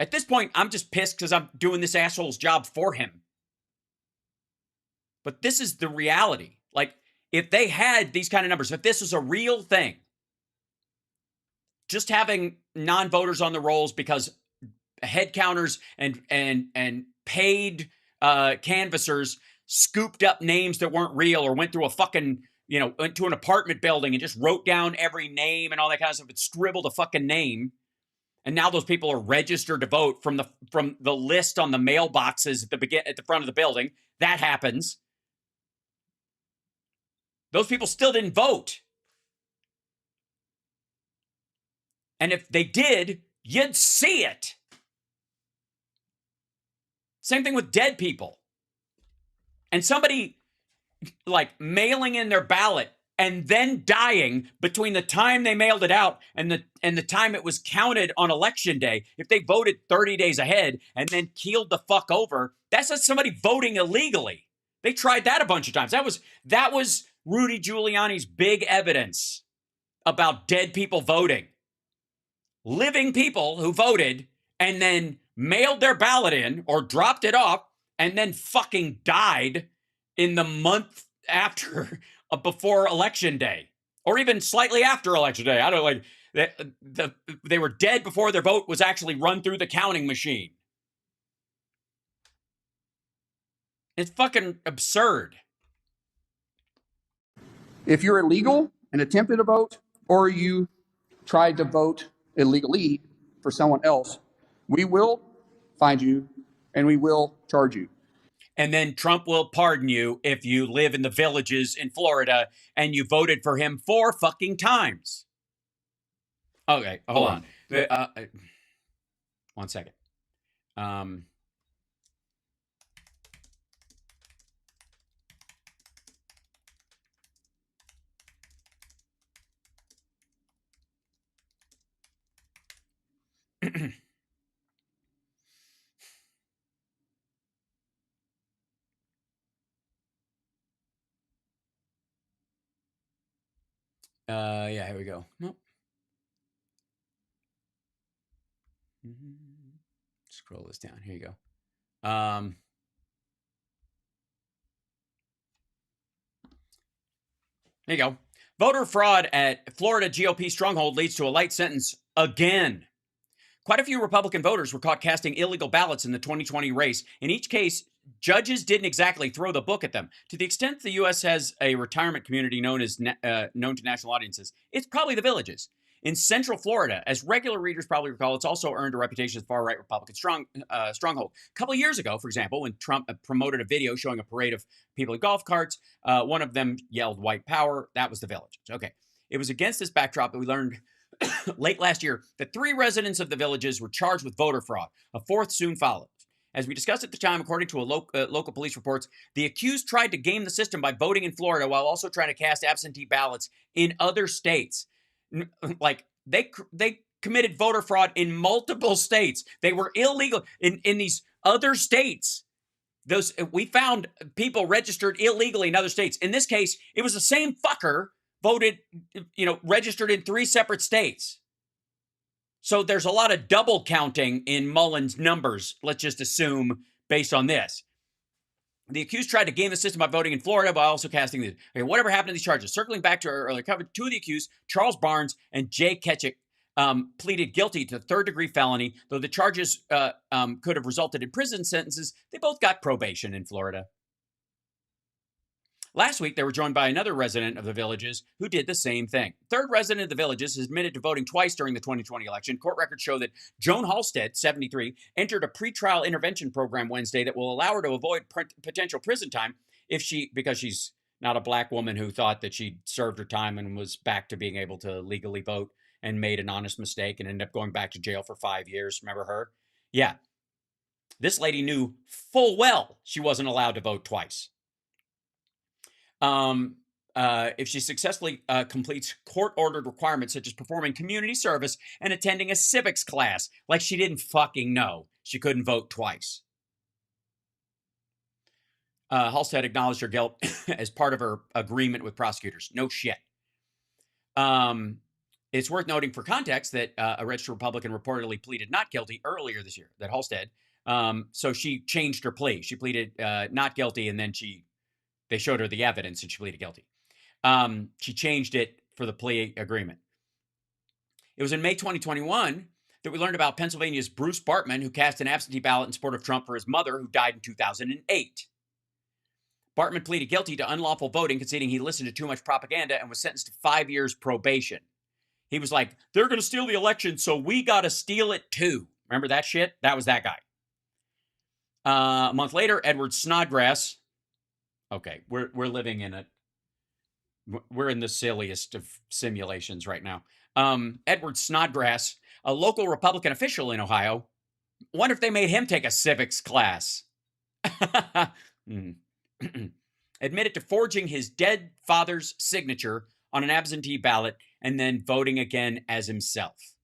At this point, I'm just pissed because I'm doing this asshole's job for him. But this is the reality. Like, if they had these kind of numbers, if this was a real thing, just having non-voters on the rolls because head counters and paid canvassers scooped up names that weren't real or went through a fucking, went to an apartment building and just wrote down every name and all that kind of stuff and scribbled a fucking name. And now those people are registered to vote from the list on the mailboxes at the front of the building. That happens. Those people still didn't vote. And if they did, you'd see it. Same thing with dead people. And somebody like mailing in their ballot and then dying between the time they mailed it out and the time it was counted on election day. If they voted 30 days ahead and then keeled the fuck over, that's not somebody voting illegally. They tried that a bunch of times. That was Rudy Giuliani's big evidence about dead people voting. Living people who voted and then mailed their ballot in or dropped it off and then fucking died in the month after, before election day, or even slightly after election day. I don't like they were dead before their vote was actually run through the counting machine. It's fucking absurd. If you're illegal and attempted to vote, or you tried to vote illegally for someone else, we will find you and we will charge you. And then Trump will pardon you if you live in the Villages in Florida and you voted for him 4 fucking times. Okay, hold on. 1 second. Yeah, here we go. Nope. Scroll this down. Here you go. There you go. Voter fraud at Florida GOP stronghold leads to a light sentence again. Quite a few Republican voters were caught casting illegal ballots in the 2020 race. In each case, judges didn't exactly throw the book at them. To the extent the U.S. has a retirement community known to national audiences, it's probably the Villages. In Central Florida, as regular readers probably recall, it's also earned a reputation as far-right Republican stronghold. A couple of years ago, for example, when Trump promoted a video showing a parade of people in golf carts, one of them yelled white power. That was the Villages. Okay. It was against this backdrop that we learned late last year that 3 residents of the Villages were charged with voter fraud. A 4th soon followed. As we discussed at the time, according to local police reports, the accused tried to game the system by voting in Florida while also trying to cast absentee ballots in other states. Like, they committed voter fraud in multiple states. They were illegal in these other states. We found people registered illegally in other states. In this case, it was the same fucker voted, registered in 3 separate states. So there's a lot of double counting in Mullen's numbers, let's just assume, based on this. The accused tried to game the system by voting in Florida by also casting these. Okay, whatever happened to these charges? Circling back to our earlier coverage, 2 of the accused, Charles Barnes and Jay Ketchik, pleaded guilty to 3rd-degree felony. Though the charges could have resulted in prison sentences, they both got probation in Florida. Last week, they were joined by another resident of the Villages who did the same thing. 3rd resident of the Villages is admitted to voting twice during the 2020 election. Court records show that Joan Halstead, 73, entered a pretrial intervention program Wednesday that will allow her to avoid potential prison time because she's not a black woman who thought that she'd served her time and was back to being able to legally vote and made an honest mistake and ended up going back to jail for 5 years. Remember her? Yeah. This lady knew full well she wasn't allowed to vote twice. If she successfully completes court-ordered requirements such as performing community service and attending a civics class, like she didn't fucking know she couldn't vote twice. Halstead acknowledged her guilt as part of her agreement with prosecutors. No shit. It's worth noting for context that a registered Republican reportedly pleaded not guilty earlier this year, that Halstead. So she changed her plea. She pleaded not guilty, and then they showed her the evidence and she pleaded guilty. She changed it for the plea agreement. It was in May 2021 that we learned about Pennsylvania's Bruce Bartman, who cast an absentee ballot in support of Trump for his mother, who died in 2008. Bartman pleaded guilty to unlawful voting, conceding he listened to too much propaganda and was sentenced to 5 years probation. He was like, they're going to steal the election, so we got to steal it too. Remember that shit? That was that guy. A month later, Edward Snodgrass. Okay, we're living in we're in the silliest of simulations right now. Edward Snodgrass, a local Republican official in Ohio, wonder if they made him take a civics class. Mm. Admitted to forging his dead father's signature on an absentee ballot and then voting again as himself.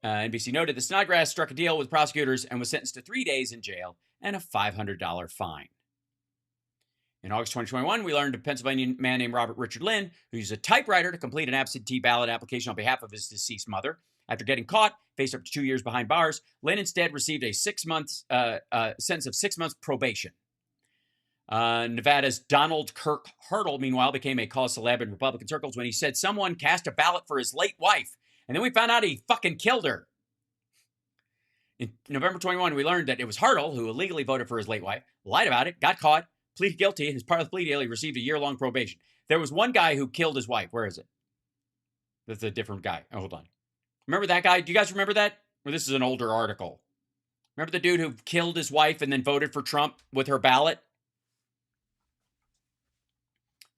NBC noted that Snodgrass struck a deal with prosecutors and was sentenced to 3 days in jail and a $500 fine. In August 2021, we learned of a Pennsylvania man named Robert Richard Lynn, who used a typewriter to complete an absentee ballot application on behalf of his deceased mother. After getting caught, faced up to 2 years behind bars, Lynn instead received a sentence of 6 months probation. Nevada's Donald Kirk Hurdle, meanwhile, became a cause celeb in Republican circles when he said someone cast a ballot for his late wife, and then we found out he fucking killed her. In November 21, we learned that it was Hurdle who illegally voted for his late wife, lied about it, got caught, pleaded guilty, and as part of the plea deal, he received a year-long probation. There was one guy who killed his wife. Where is it? That's a different guy. Oh, hold on. Remember that guy? Do you guys remember that? Or this is an older article. Remember the dude who killed his wife and then voted for Trump with her ballot?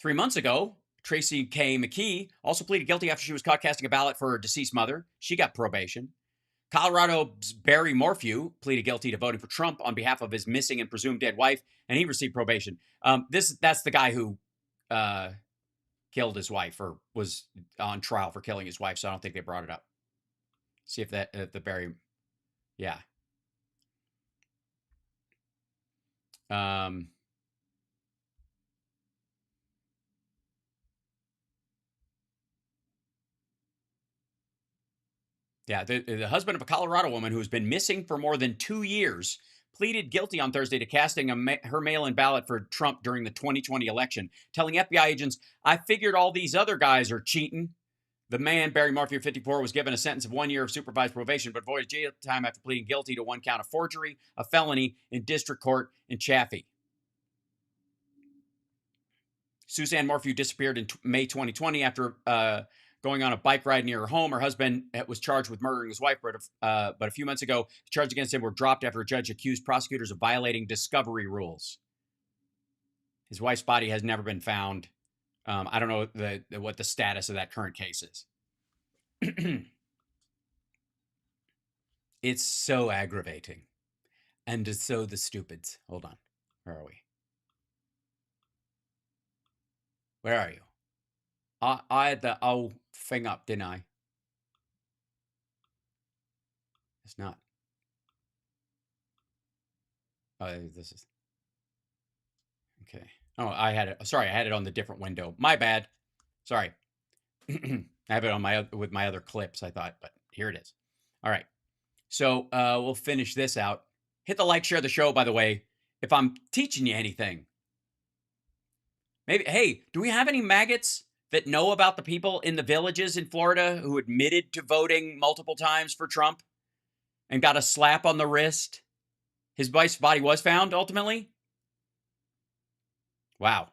3 months ago, Tracy K. McKee also pleaded guilty after she was caught casting a ballot for her deceased mother. She got probation. Colorado's Barry Morphew pleaded guilty to voting for Trump on behalf of his missing and presumed dead wife, and he received probation. That's the guy who killed his wife or was on trial for killing his wife, so I don't think they brought it up. See if that the Barry, yeah. Yeah, the husband of a Colorado woman who's been missing for more than 2 years pleaded guilty on Thursday to casting her mail-in ballot for Trump during the 2020 election, telling FBI agents, "I figured all these other guys are cheating." The man, Barry Morphew, 54, was given a sentence of 1 year of supervised probation, but avoided jail time after pleading guilty to one count of forgery, a felony in district court in Chaffee. Suzanne Morphew disappeared in May 2020 after going on a bike ride near her home. Her husband was charged with murdering his wife, but a few months ago, the charges against him were dropped after a judge accused prosecutors of violating discovery rules. His wife's body has never been found. I don't know what the status of that current case is. It's so aggravating. And so the stupids. Hold on. Where are we? Where are you? I had the old thing up, didn't I? It's not. Oh, this is. Okay. Oh, I had it. Sorry, I had it on the different window. My bad. Sorry. I have it on with my other clips, I thought, but here it is. All right. So we'll finish this out. Hit the like, share the show, by the way, if I'm teaching you anything. Maybe, hey, do we have any maggots that know about the people in the villages in Florida who admitted to voting multiple times for Trump and got a slap on the wrist? His wife's body was found ultimately? Wow.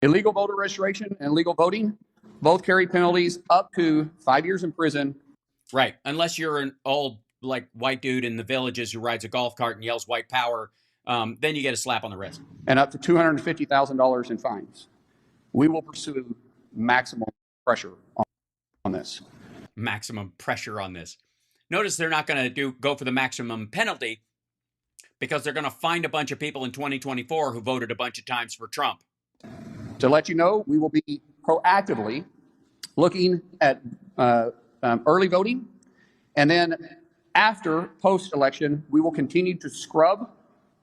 Illegal voter registration and illegal voting both carry penalties up to 5 years in prison. Right. Unless you're an old, like, white dude in the villages who rides a golf cart and yells white power, then you get a slap on the wrist. And up to $250,000 in fines. We will pursue maximum pressure on this. Maximum pressure on this. Notice they're not going to go for the maximum penalty because they're going to find a bunch of people in 2024 who voted a bunch of times for Trump. To let you know, we will be proactively looking at early voting, and then after post-election, we will continue to scrub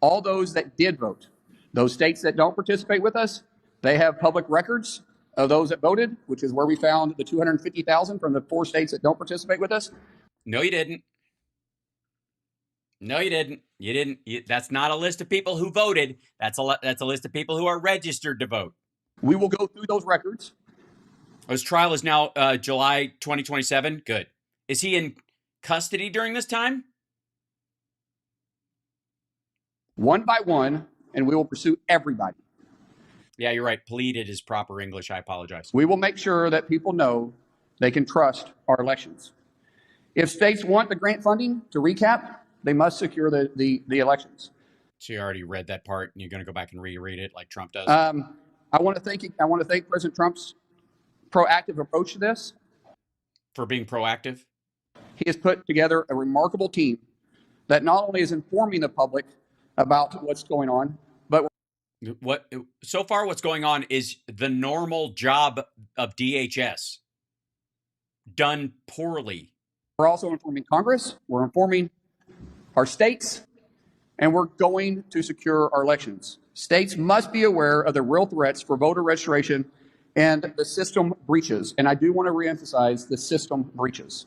all those that did vote. Those states that don't participate with us, they have public records of those that voted, which is where we found the 250,000 from the 4 states that don't participate with us. No, you didn't. No, you didn't. You didn't. That's not a list of people who voted. That's a list of people who are registered to vote. We will go through those records. His trial is now July 2027. Good. Is he in custody during this time? One by one, and we will pursue everybody. Yeah, you're right. Pleaded is proper English. I apologize. We will make sure that people know they can trust our elections. If states want the grant funding, to recap, they must secure the elections. So you already read that part, and you're going to go back and reread it like Trump does? I want to thank President Trump's proactive approach to this. For being proactive? He has put together a remarkable team that not only is informing the public about what's going on, but What so far what's going on is the normal job of DHS done poorly. we're also informing Congress, we're informing our states, and we're going to secure our elections. States must be aware of the real threats for voter registration and the system breaches. And I do want to reemphasize the system breaches.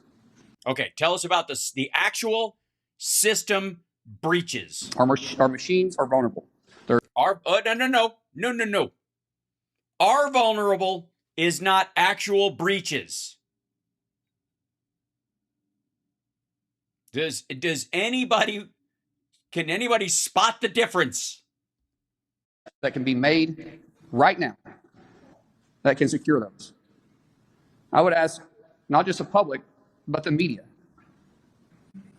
Okay, tell us about the actual system breaches. Our machines are vulnerable. No. Are vulnerable is not actual breaches. Can anybody spot the difference? That can be made right now that can secure those. I would ask not just the public, but the media.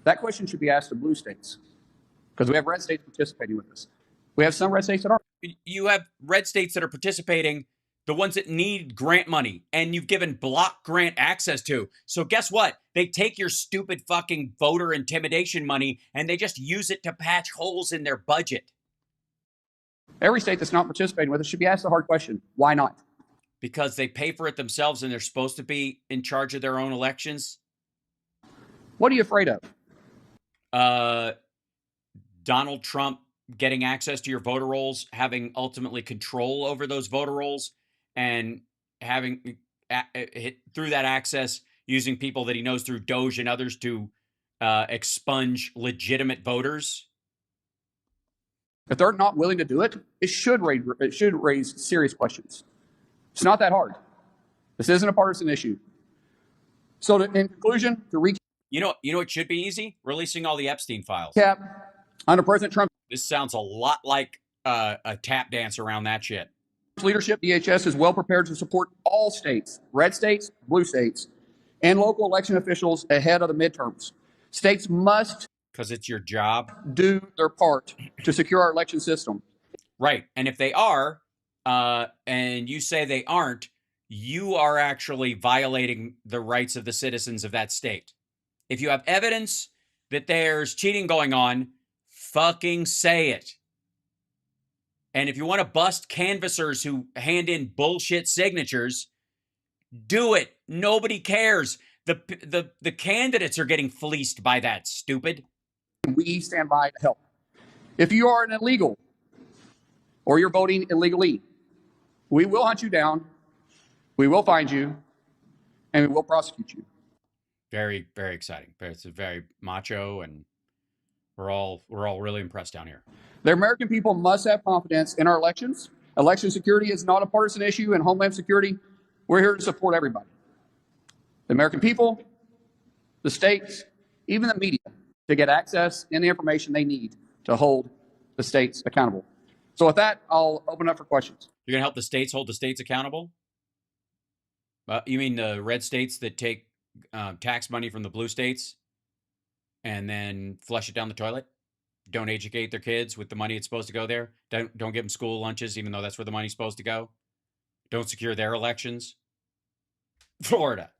That question should be asked of blue states because we have red states participating with us. We have some red states that aren't. You have red states that are participating, the ones that need grant money, and you've given block grant access to. So guess what? They take your stupid fucking voter intimidation money and they just use it to patch holes in their budget. Every state that's not participating with us should be asked the hard question: why not? Because they pay for it themselves and they're supposed to be in charge of their own elections. What are you afraid of? Donald Trump getting access to your voter rolls, having ultimately control over those voter rolls, and having through that access using people that he knows through Doge and others to expunge legitimate voters. If they're not willing to do it, it should raise serious questions. It's not that hard. This isn't a partisan issue. So, in conclusion, to recap, you know, it should be easy: releasing all the Epstein files. Under President Trump's This sounds a lot like a tap dance around that shit. leadership, DHS is well prepared to support all states, red states, blue states, and local election officials ahead of the midterms. States must, because it's your job, do their part to secure our election system. Right. And if they are, and you say they aren't, you are actually violating the rights of the citizens of that state. If you have evidence that there's cheating going on, fucking say it. And if you want to bust canvassers who hand in bullshit signatures, do it. Nobody cares. The candidates are getting fleeced by that, stupid. We stand by to help. If you are an illegal or you're voting illegally, we will hunt you down, we will find you, and we will prosecute you. Very, very exciting. It's very macho, and we're all really impressed down here. The American people must have confidence in our elections. Election security is not a partisan issue, and Homeland Security, we're here to support everybody. The American people, the states, even the media, to get access and the information they need to hold the states accountable. So with that, I'll open up for questions. You're going to help the states hold the states accountable? You mean the red states that take tax money from the blue states and then flush it down the toilet? Don't educate their kids with the money it's supposed to go there? Don't give them school lunches, even though that's where the money's supposed to go? Don't secure their elections? Florida.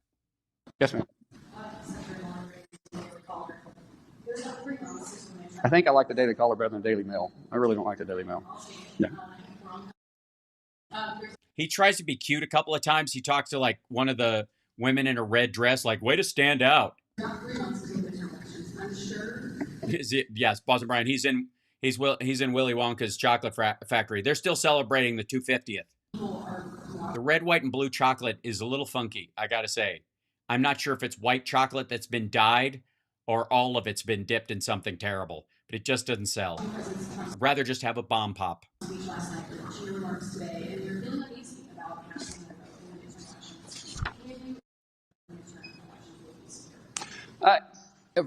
Yes, ma'am. I think I like the Daily Caller better than the Daily Mail. I really don't like the Daily Mail. Yeah. He tries to be cute a couple of times. He talks to like one of the women in a red dress, like, way to stand out. Yes, Boston Brian. He's in Willy Wonka's chocolate factory. They're still celebrating the 250th. The red, white, and blue chocolate is a little funky, I gotta say. I'm not sure if it's white chocolate that's been dyed or all of it's been dipped in something terrible, but it just doesn't sell. I'd rather just have a bomb pop.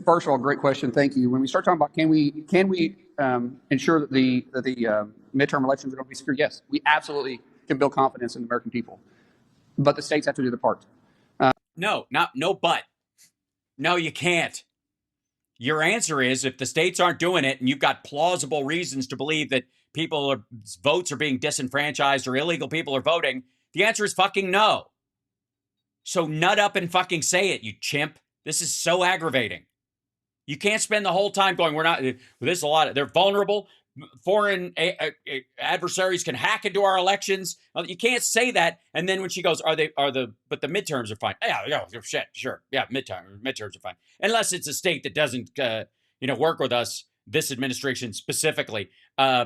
First of all, great question. Thank you. When we start talking about can we ensure that the midterm elections are going to be secure? Yes, we absolutely can build confidence in the American people, but the states have to do their part. No, but. No, you can't. Your answer is if the states aren't doing it and you've got plausible reasons to believe that votes are being disenfranchised or illegal people are voting, the answer is fucking no. So nut up and fucking say it, you chimp. This is so aggravating. You can't spend the whole time going, we're not, there's a lot of, they're vulnerable. Foreign adversaries can hack into our elections. You can't say that. And then when she goes, but the midterms are fine. Yeah, shit, sure. Yeah, midterms are fine. Unless it's a state that doesn't, work with us, this administration specifically,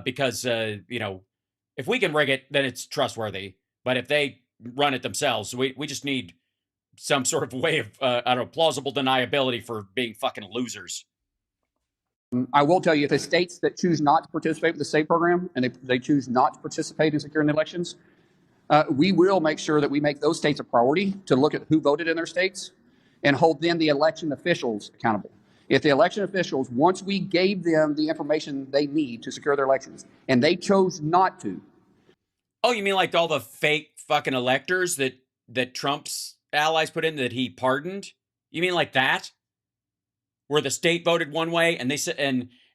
because, if we can rig it, then it's trustworthy. But if they run it themselves, we just need some sort of way of, plausible deniability for being fucking losers. I will tell you, if the states that choose not to participate with the SAFE program and they choose not to participate in securing the elections, we will make sure that we make those states a priority to look at who voted in their states and hold then the election officials accountable. If the election officials, once we gave them the information they need to secure their elections, and they chose not to. Oh, you mean like all the fake fucking electors that Trump's allies put in that he pardoned? You mean like that? Where the state voted one way and they said,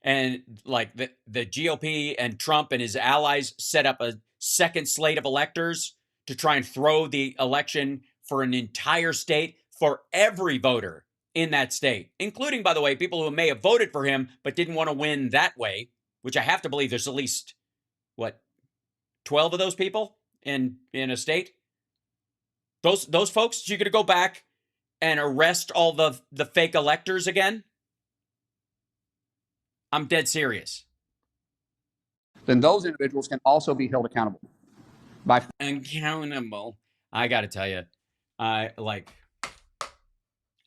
and like the GOP and Trump and his allies set up a second slate of electors to try and throw the election for an entire state for every voter in that state, including, by the way, people who may have voted for him but didn't want to win that way, which I have to believe there's at least, 12 of those people in a state? Those folks, you're going to go back and arrest all the fake electors again? I'm dead serious. Then those individuals can also be held accountable. Accountable. I got to tell you,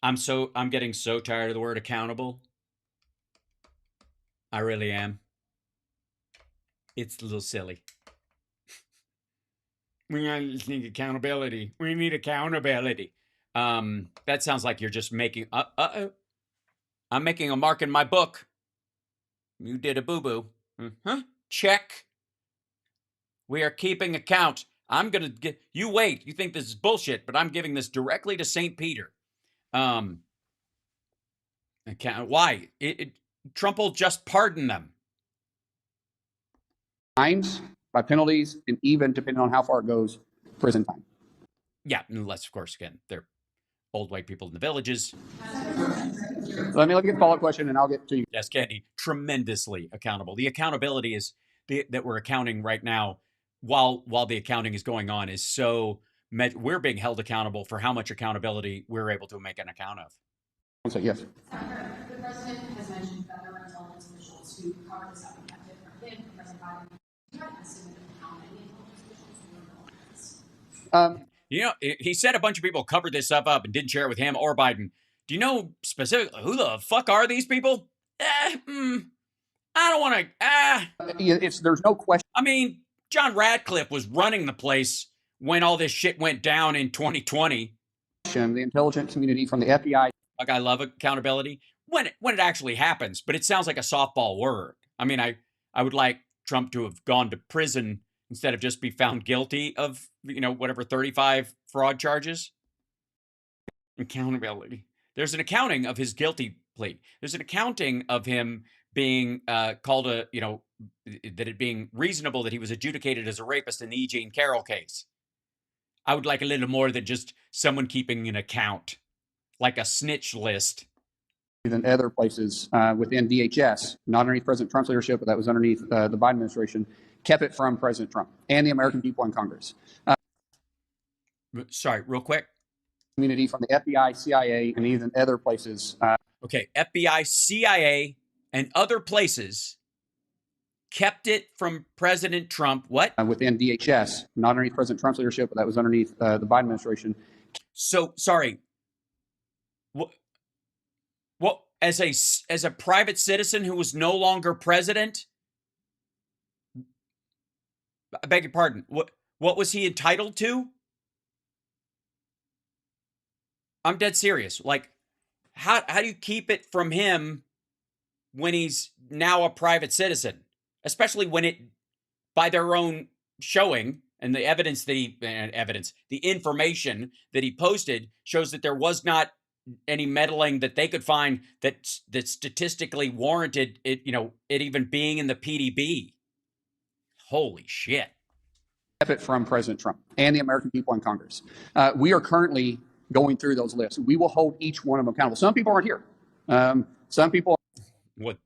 I'm getting so tired of the word accountable. I really am. It's a little silly. We need accountability. We need accountability. That sounds like you're just making. I'm making a mark in my book. You did a boo-boo. Check. We are keeping account. I'm gonna get. You wait. You think this is bullshit, but I'm giving this directly to St. Peter. Why? Trump will just pardon them. Fines, by penalties, and even, depending on how far it goes, prison time. Yeah, unless, of course, again, they're old white people in the villages. Let me get the follow-up question, and I'll get to you. Yes, Candy, tremendously accountable. The accountability is that we're accounting right now, while the accounting is going on, is so we're being held accountable for how much accountability we're able to make an account of. I'll say yes. The president has mentioned federal intelligence officials who covered this up and kept it from him, from President Biden. Do you have an estimate of how many intelligence officials were involved in this? He said a bunch of people covered this stuff up and didn't share it with him or Biden. Do you know specifically who the fuck are these people? I don't want to. There's no question. I mean, John Radcliffe was running the place when all this shit went down in 2020. The intelligence community from the FBI. Like, I love accountability when it actually happens, but it sounds like a softball word. I mean, I would like Trump to have gone to prison instead of just be found guilty of, 35 fraud charges. Accountability. There's an accounting of his guilty plea. There's an accounting of him being called that it being reasonable that he was adjudicated as a rapist in the E. Jean Carroll case. I would like a little more than just someone keeping an account, like a snitch list. Than other places within DHS, not underneath President Trump's leadership, but that was underneath the Biden administration, kept it from President Trump and the American people in Congress. Sorry, real quick. Community from the FBI, CIA, and even other places. Okay, FBI, CIA, and other places kept it from President Trump. What? Within DHS, not underneath President Trump's leadership, but that was underneath the Biden administration. So, sorry. What? As a private citizen who was no longer president? I beg your pardon. What was he entitled to? I'm dead serious. Like, how do you keep it from him when he's now a private citizen? Especially when it, by their own showing, and the the information that he posted shows that there was not any meddling that they could find that statistically warranted it, it even being in the PDB. Holy shit. Kept it from President Trump and the American people in Congress. We are currently going through those lists. We will hold each one of them accountable. Some people aren't here. Some people What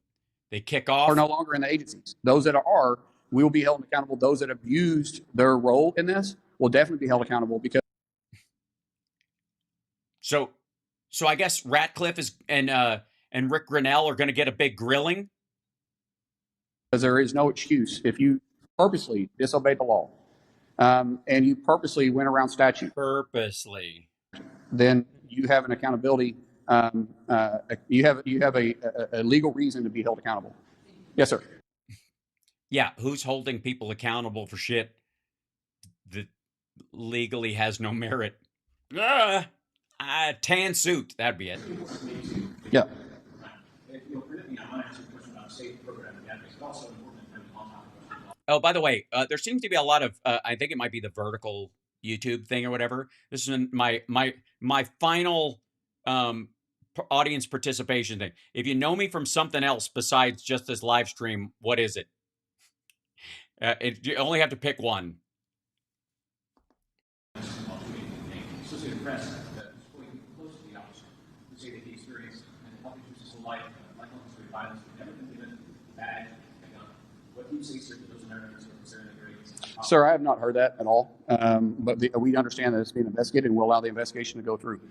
they kick off are no longer in the agencies. Those that are, we will be held accountable. Those that abused their role in this will definitely be held accountable because. So I guess Ratcliffe and Rick Grinnell are going to get a big grilling. Because there is no excuse if you purposely disobeyed the law and you purposely went around statute. Purposely. Then you have an accountability. You have a legal reason to be held accountable. Yes, sir. Yeah, who's holding people accountable for shit that legally has no merit? Tan suit, that'd be it. Yeah. Oh, by the way, there seems to be a lot of I think it might be the vertical YouTube thing or whatever. This is my final audience participation thing. If you know me from something else besides just this live stream, what is it? You only have to pick one. Associated Press that was pulling close to the officer to say that he experienced and helped him his whole life, lifelong history of violence, never been given a badge, a gun. What do you say, sir, to those Americans who are considering a great? Sir, I have not heard that at all. But we understand that it's being investigated, and we'll allow the investigation to go through.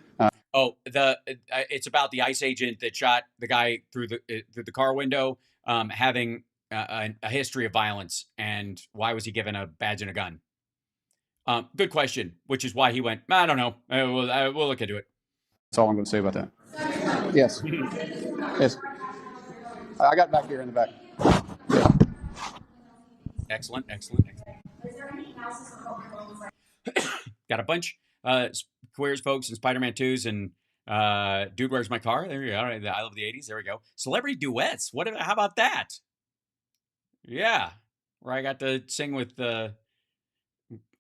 It's about the ICE agent that shot the guy through the car window, having a history of violence, and why was he given a badge and a gun? Good question, which is why he went, I don't know. We'll look into it. That's all I'm going to say about that. Yes. Yes. I got back here in the back. Yeah. Excellent. Got a bunch. Queers folks and Spider-Man 2s and Dude, Where's My Car? There you go. All right, I Love the 80s. There we go. Celebrity duets. How about that? Yeah. Where I got to sing with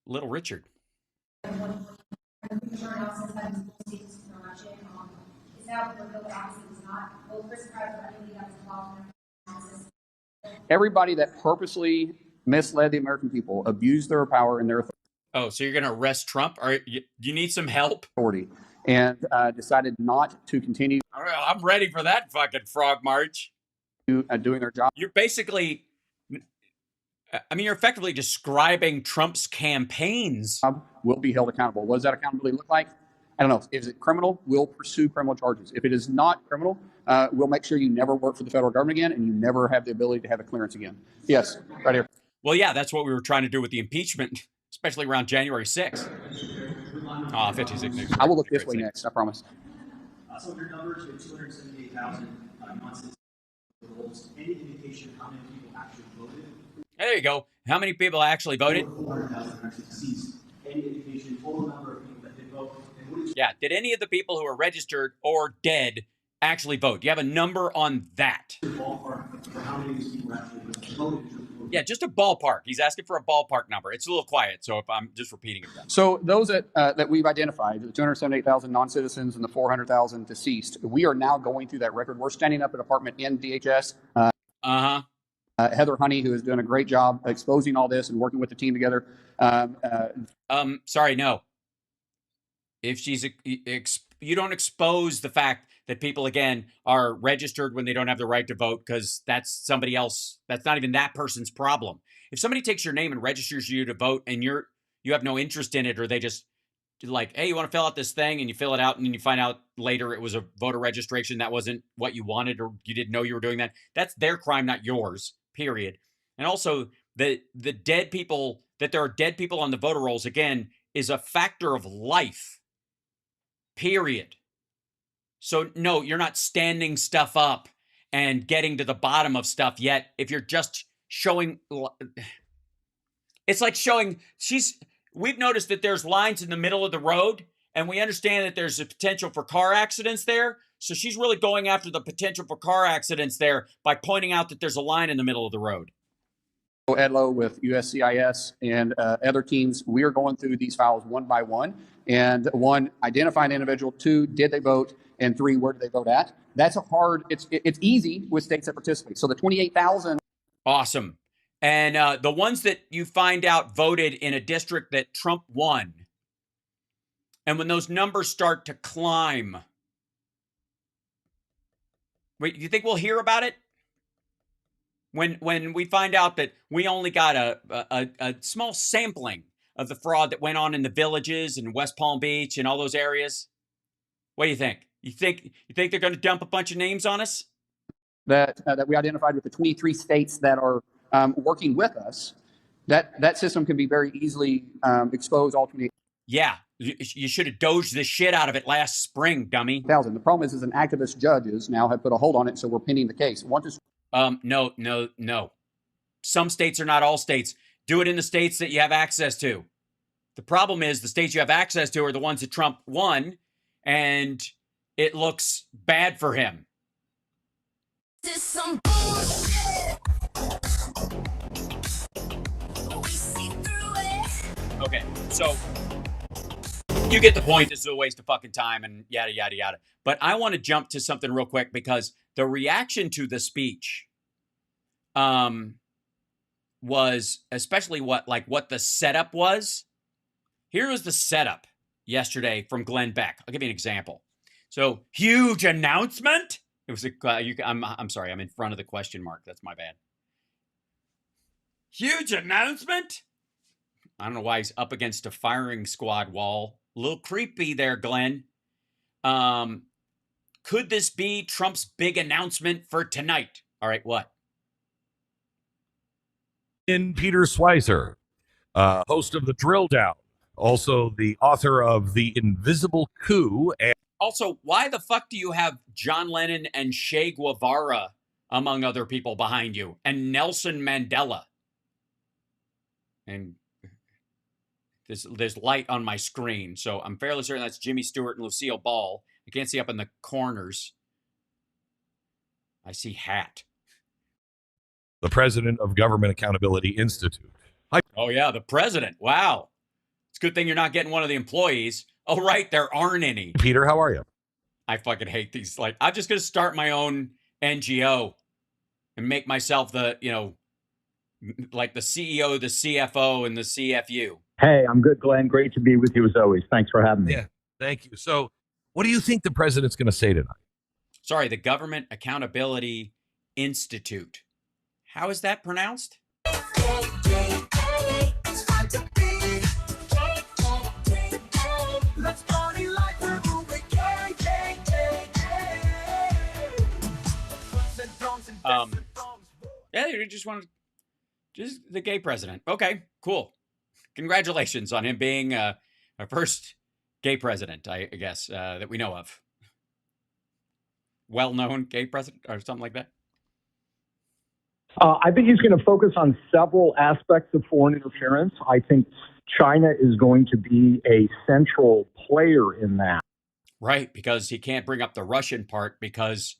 Little Richard. Everybody that purposely misled the American people, abused their power and their authority. Oh, so you're going to arrest Trump? Or you need some help? And decided not to continue. I'm ready for that fucking frog march. Doing their job. You're basically, you're effectively describing Trump's campaigns. Will be held accountable. What does that accountability look like? I don't know. Is it criminal? We'll pursue criminal charges. If it is not criminal, we'll make sure you never work for the federal government again and you never have the ability to have a clearance again. Yes, right here. Well, yeah, that's what we were trying to do with the impeachment, especially around January 6th. 56 next. I will look this way next, I promise. Some of your numbers, 278,000 non-citizens. Any indication how many people actually voted? There you go. How many people actually voted? 400,000 actually deceased. Any indication, total number of people that did vote? Yeah. Did any of the people who are registered or dead actually vote? Do you have a number on that? Ballpark for how many of these people actually voted? Yeah, just a ballpark. He's asking for a ballpark number. It's a little quiet, so if I'm just repeating it. So those that we've identified, the 278,000 non-citizens and the 400,000 deceased, we are now going through that record. We're standing up an apartment in DHS. Heather Honey, who is doing a great job exposing all this and working with the team together. Sorry, no. If she's, you don't expose the fact that people, again, are registered when they don't have the right to vote because that's somebody else. That's not even that person's problem. If somebody takes your name and registers you to vote and you have no interest in it, or they just like, hey, you want to fill out this thing, and you fill it out and then you find out later it was a voter registration that wasn't what you wanted, or you didn't know you were doing that. That's their crime, not yours, period. And also the dead people, that there are dead people on the voter rolls, again, is a factor of life, period. So no, you're not standing stuff up and getting to the bottom of stuff yet. If you're just showing, it's like showing we've noticed that there's lines in the middle of the road, and we understand that there's a potential for car accidents there. So she's really going after the potential for car accidents there by pointing out that there's a line in the middle of the road. Edlo with USCIS and other teams, we are going through these files one by one. And one, identify an individual. Two, did they vote? And three, where did they vote at? That's it's easy with states that participate. So the 28,000. Awesome. And the ones that you find out voted in a district that Trump won, And when those numbers start to climb, wait, you think we'll hear about it? When we find out that we only got a small sampling of the fraud that went on in the Villages and West Palm Beach and all those areas, what do you think? You think they're going to dump a bunch of names on us? That we identified with the 23 states that are working with us, that system can be very easily exposed, all 28,000. Yeah, you should have doged the shit out of it last spring, dummy. The problem is an activist judges now have put a hold on it, so we're pending the case. No. Some states are not all states. Do it in the states that you have access to. The problem is the states you have access to are the ones that Trump won, and it looks bad for him. This some bullshit. We see through it. Okay, so you get the point. This is a waste of fucking time and yada, yada, yada. But I want to jump to something real quick because the reaction to the speech was especially what the setup was. Here was the setup yesterday from Glenn Beck. I'll give you an example. So, huge announcement. It was I'm sorry, I'm in front of the question mark. That's my bad. Huge announcement? I don't know why he's up against a firing squad wall. A little creepy there, Glenn. Could this be Trump's big announcement for tonight? All right, what? In Peter Schweizer, host of The Drill Down, also the author of The Invisible Coup. And also, why the fuck do you have John Lennon and Che Guevara, among other people, behind you, and Nelson Mandela? And there's light on my screen, so I'm fairly certain that's Jimmy Stewart and Lucille Ball. I can't see up in the corners. I see hat. The president of Government Accountability Institute. Oh, yeah, the president. Wow. It's a good thing you're not getting one of the employees. Oh, right, there aren't any. Peter, how are you? I fucking hate these. I'm just going to start my own NGO and make myself the, the CEO, the CFO, and the CFU. Hey, I'm good, Glenn. Great to be with you as always. Thanks for having me. Yeah, thank you. So what do you think the president's going to say tonight? Sorry, the Government Accountability Institute. How is that pronounced? Yeah, you just want the gay president. Okay, cool. Congratulations on him being our first gay president, I guess, that we know of. Well-known gay president or something like that. I think he's going to focus on several aspects of foreign interference. I think China is going to be a central player in that. Right, because he can't bring up the Russian part because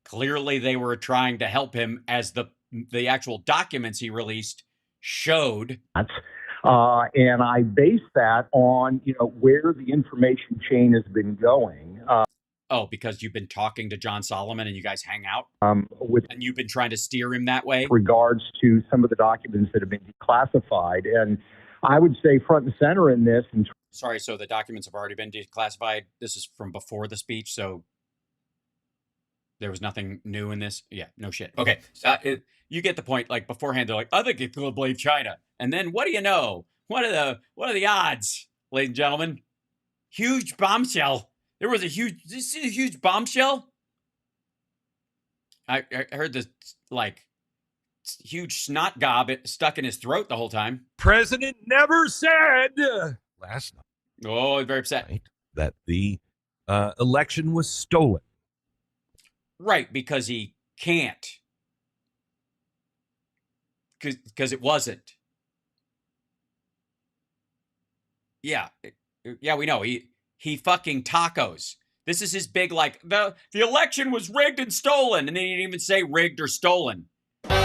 clearly they were trying to help him, as the actual documents he released showed. And I base that on, where the information chain has been going. Because you've been talking to John Solomon and you guys hang out? And you've been trying to steer him that way? Regards to some of the documents that have been declassified. And I would say front and center in this. Sorry, so the documents have already been declassified. This is from before the speech, so there was nothing new in this? Yeah, no shit. Okay, you get the point. Like, beforehand, they're like, I think people believe China. And then, what do you know? What are the odds, ladies and gentlemen? Huge bombshell. Did you see the huge bombshell? I heard this, huge snot gob stuck in his throat the whole time. President never said last night. Oh, very upset. That the election was stolen. Right, because he can't. Because it wasn't. Yeah, we know. He fucking tacos. This is his big, the election was rigged and stolen. And then he didn't even say rigged or stolen. Break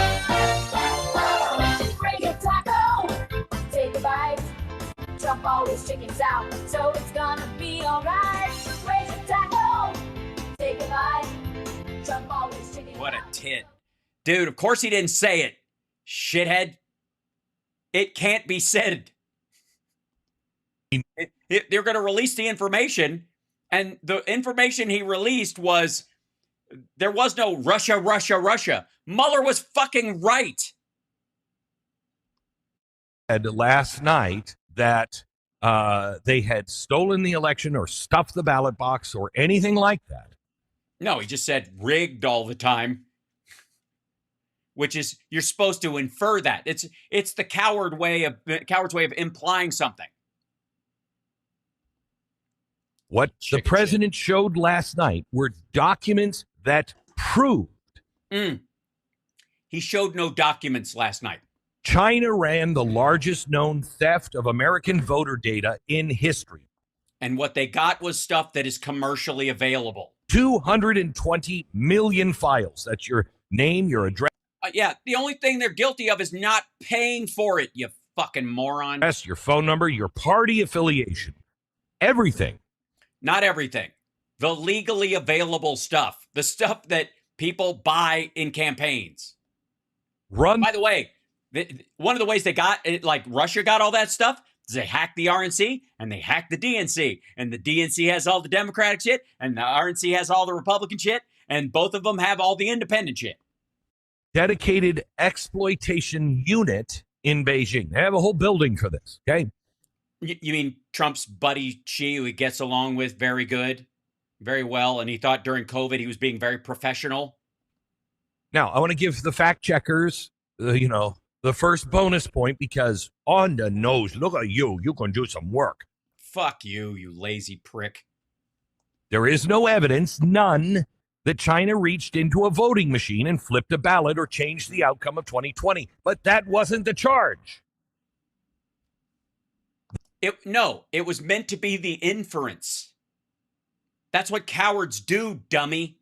a taco, take a bite. Trump always chickens out, so it's gonna be alright. Break a taco, take a bite. Trump always chickens out. What a tit. Dude, of course he didn't say it. Shithead. It can't be said. They're going to release the information, and the information he released was there was no Russia, Russia, Russia. Mueller was fucking right. Last night that they had stolen the election or stuffed the ballot box or anything like that. No, he just said rigged all the time, which is you're supposed to infer that. It's the coward's way of implying something. What the president showed last night were documents that proved. He showed no documents last night. China ran the largest known theft of American voter data in history. And what they got was stuff that is commercially available. 220 million files. That's your name, your address. Yeah, the only thing they're guilty of is not paying for it, you fucking moron. Your phone number, your party affiliation, everything. Not everything. The legally available stuff. The stuff that people buy in campaigns. By the way, one of the ways they got it, like Russia got all that stuff, is they hacked the RNC and they hacked the DNC. And the DNC has all the Democratic shit, and the RNC has all the Republican shit, and both of them have all the independent shit. Dedicated exploitation unit in Beijing. They have a whole building for this, okay? You mean Trump's buddy Xi, who he gets along with very good, very well, and he thought during COVID he was being very professional? Now, I want to give the fact checkers, the first bonus point, because on the nose, look at you. You can do some work. Fuck you, you lazy prick. There is no evidence, none, that China reached into a voting machine and flipped a ballot or changed the outcome of 2020. But that wasn't the charge. It was meant to be the inference. That's what cowards do, dummy.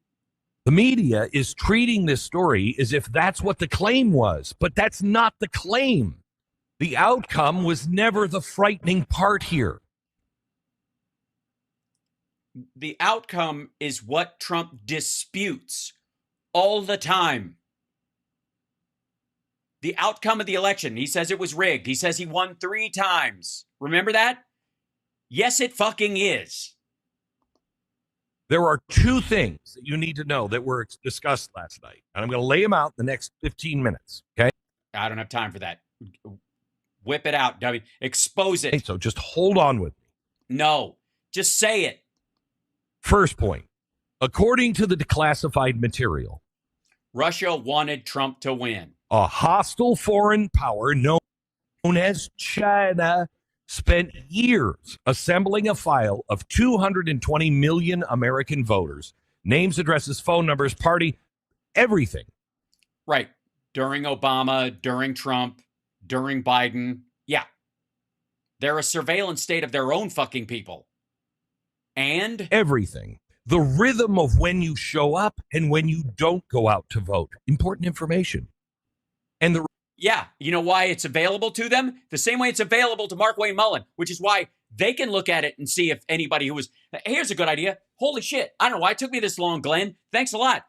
The media is treating this story as if that's what the claim was, but that's not the claim. The outcome was never the frightening part here. The outcome is what Trump disputes all the time. The outcome of the election, he says it was rigged. He says he won 3 times. Remember that? Yes, it fucking is. There are 2 things that you need to know that were discussed last night, and I'm going to lay them out in the next 15 minutes, okay? I don't have time for that. Whip it out, W. Expose it. Okay, so just hold on with me. No, just say it. First point, according to the declassified material, Russia wanted Trump to win. A hostile foreign power known as China spent years assembling a file of 220 million American voters, names, addresses, phone numbers, party, everything. Right. During Obama, during Trump, during Biden. Yeah. They're a surveillance state of their own fucking people. And everything. The rhythm of when you show up and when you don't go out to vote. Important information. And yeah, you know why it's available to them? The same way it's available to Markwayne Mullin, which is why they can look at it and see if anybody who was, here's a good idea. Holy shit. I don't know why it took me this long, Glenn. Thanks a lot.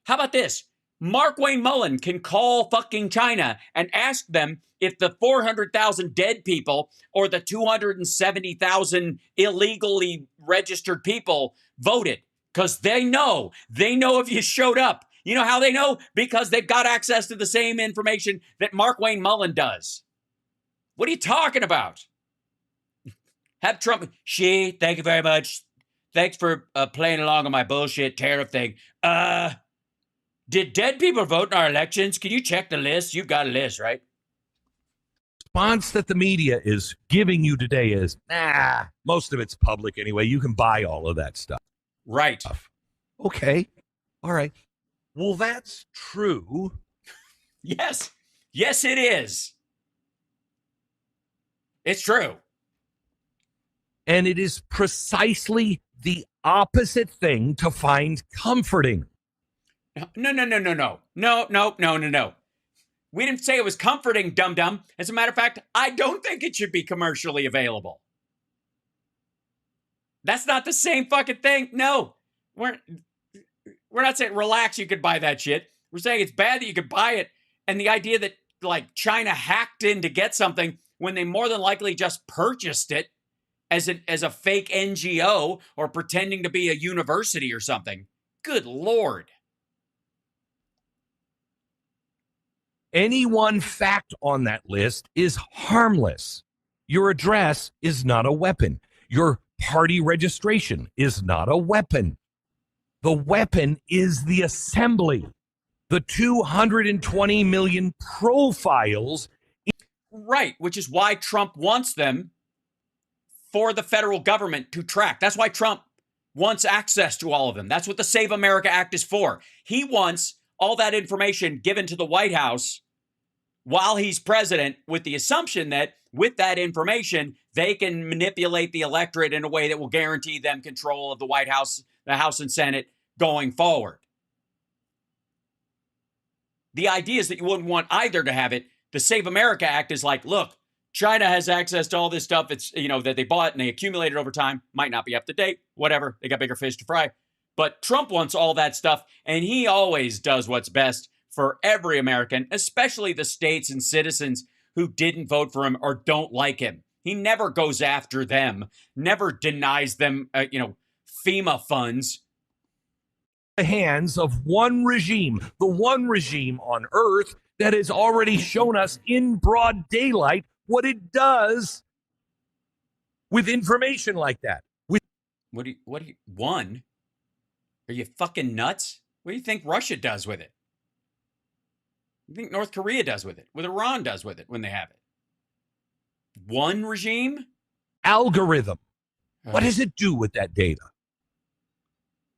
How about this? Markwayne Mullin can call fucking China and ask them if the 400,000 dead people or the 270,000 illegally registered people voted. Because they know if you showed up. You know how they know? Because they've got access to the same information that Markwayne Mullin does. What are you talking about? Have Trump, Xi, thank you very much. Thanks for playing along on my bullshit tariff thing. Did dead people vote in our elections? Can you check the list? You've got a list, right? Response that the media is giving you today is, most of it's public anyway. You can buy all of that stuff. Right. Okay. All right. Well, that's true. Yes. Yes, it is. It's true. And it is precisely the opposite thing to find comforting. No. We didn't say it was comforting, dum-dum. As a matter of fact, I don't think it should be commercially available. That's not the same fucking thing. No. We're not saying relax, you could buy that shit. We're saying it's bad that you could buy it. And the idea that like China hacked in to get something when they more than likely just purchased it as a fake NGO or pretending to be a university or something. Good Lord. Any one fact on that list is harmless. Your address is not a weapon. Your party registration is not a weapon. The weapon is the assembly. The 220 million profiles. Right, which is why Trump wants them for the federal government to track. That's why Trump wants access to all of them. That's what the Save America Act is for. He wants all that information given to the White House while he's president, with the assumption that with that information, they can manipulate the electorate in a way that will guarantee them control of the White House, the House and Senate going forward. The idea is that you wouldn't want either to have it. The Save America Act is like, look, China has access to all this stuff. It's, that they bought and they accumulated over time. Might not be up to date, whatever. They got bigger fish to fry. But Trump wants all that stuff, and he always does what's best for every American, especially the states and citizens who didn't vote for him or don't like him. He never goes after them, never denies them, FEMA funds. The hands of one regime, the one regime on earth that has already shown us in broad daylight what it does with information like that. What do you, one? Are you fucking nuts? What do you think Russia does with it? What do you think North Korea does with it? What Iran does with it when they have it? One regime? Algorithm. What does it do with that data?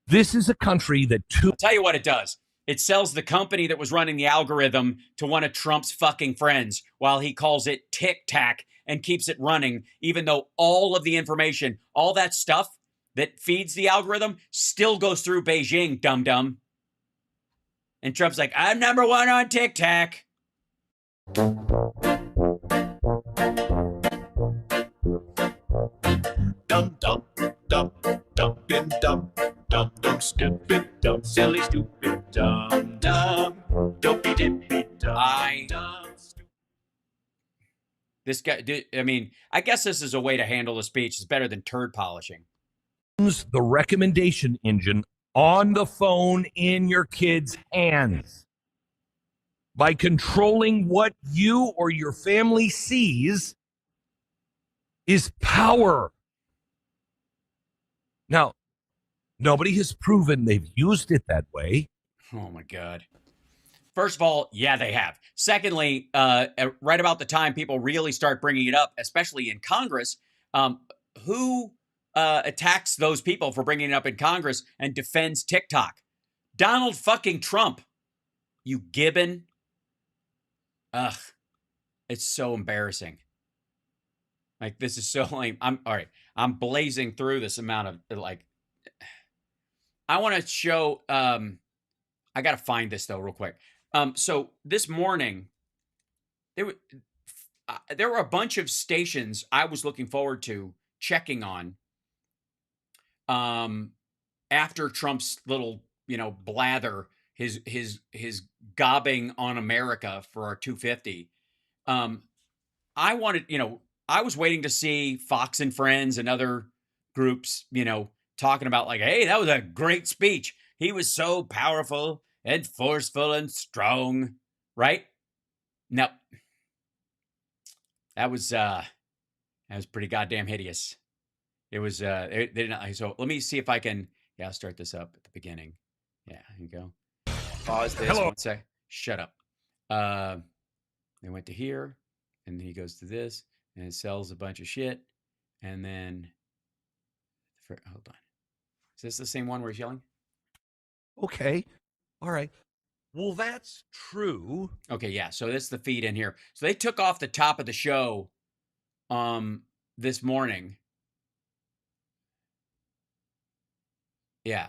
This is a country that I'll tell you what it does. It sells the company that was running the algorithm to one of Trump's fucking friends while he calls it Tic Tac and keeps it running, even though all of the information, all that stuff that feeds the algorithm still goes through Beijing, dum-dum. And Trump's like, I'm number one on Tic Tac. Dum dum dum dum dum dum dum dum stupid dumb silly stupid dum dum dopey dippy dum. This guy, I guess this is a way to handle the speech. It's better than turd polishing. The recommendation engine on the phone in your kid's hands. By controlling what you or your family sees is power. Now, nobody has proven they've used it that way. Oh, my God. First of all, yeah, they have. Secondly, right about the time people really start bringing it up, especially in Congress, who attacks those people for bringing it up in Congress and defends TikTok? Donald fucking Trump. You gibbon. Ugh. It's so embarrassing. Like, this is so lame. All right. I'm blazing through this amount of, I want to show, I got to find this though real quick. So this morning, there were a bunch of stations I was looking forward to checking on after Trump's little, blather, his gobbing on America for our 250. I wanted, I was waiting to see Fox and Friends and other groups, talking about like, hey, that was a great speech. He was so powerful and forceful and strong, right? No. That was pretty goddamn hideous. It was, they didn't, so let me see if I can, I'll start this up at the beginning. Yeah, here you go. Pause this. Hello. One sec. Shut up. They went to here, and then he goes to this, and it sells a bunch of shit. And then, hold on. Is this the same one where he's yelling? Okay. All right. Well, that's true. Okay, yeah. So this is the feed in here. So they took off the top of the show this morning. Yeah.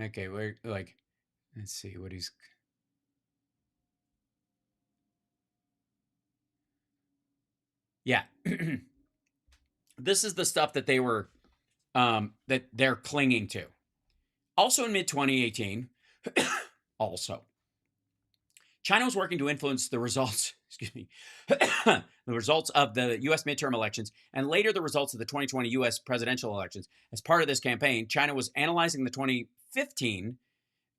Okay, we're like, let's see what he's. Yeah. This is the stuff that they were that they're clinging to. Also in mid 2018, China was working to influence the results, excuse me, the results of the U.S. midterm elections and later the results of the 2020 U.S. presidential elections. As part of this campaign, China was analyzing the 2015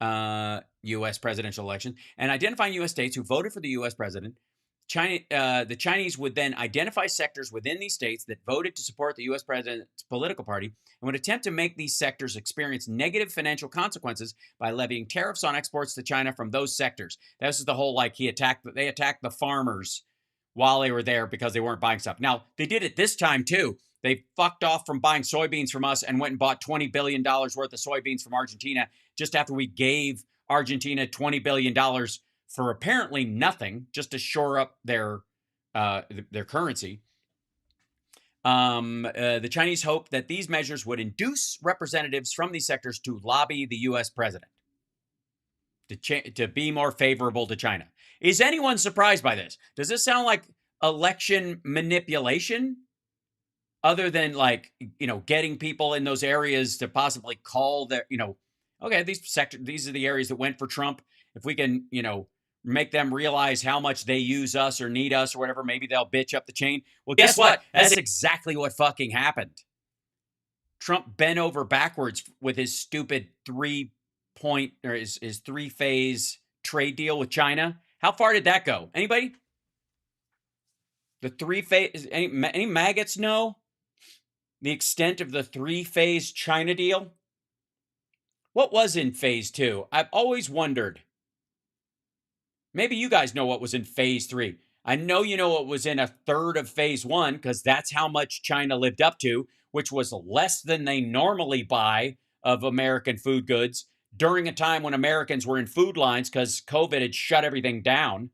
U.S. presidential election and identifying U.S. states who voted for the U.S. president. The Chinese would then identify sectors within these states that voted to support the U.S. president's political party and would attempt to make these sectors experience negative financial consequences by levying tariffs on exports to China from those sectors. This is the whole they attacked the farmers while they were there because they weren't buying stuff. Now, they did it this time too. They fucked off from buying soybeans from us and went and bought $20 billion worth of soybeans from Argentina just after we gave Argentina $20 billion for apparently nothing, just to shore up their currency. The Chinese hope that these measures would induce representatives from these sectors to lobby the U.S. president to be more favorable to China. Is anyone surprised by this? Does this sound like election manipulation? Other than getting people in those areas to possibly call their, okay, these are the areas that went for Trump. If we can, make them realize how much they use us or need us or whatever, maybe they'll bitch up the chain. Well, guess what? That's exactly what fucking happened. Trump bent over backwards with his stupid his three-phase trade deal with China. How far did that go? Anybody? The three-phase, any maggots know the extent of the three-phase China deal? What was in phase 2? I've always wondered. Maybe you guys know what was in phase 3. I know you know what was in a third of phase 1 because that's how much China lived up to, which was less than they normally buy of American food goods during a time when Americans were in food lines because COVID had shut everything down.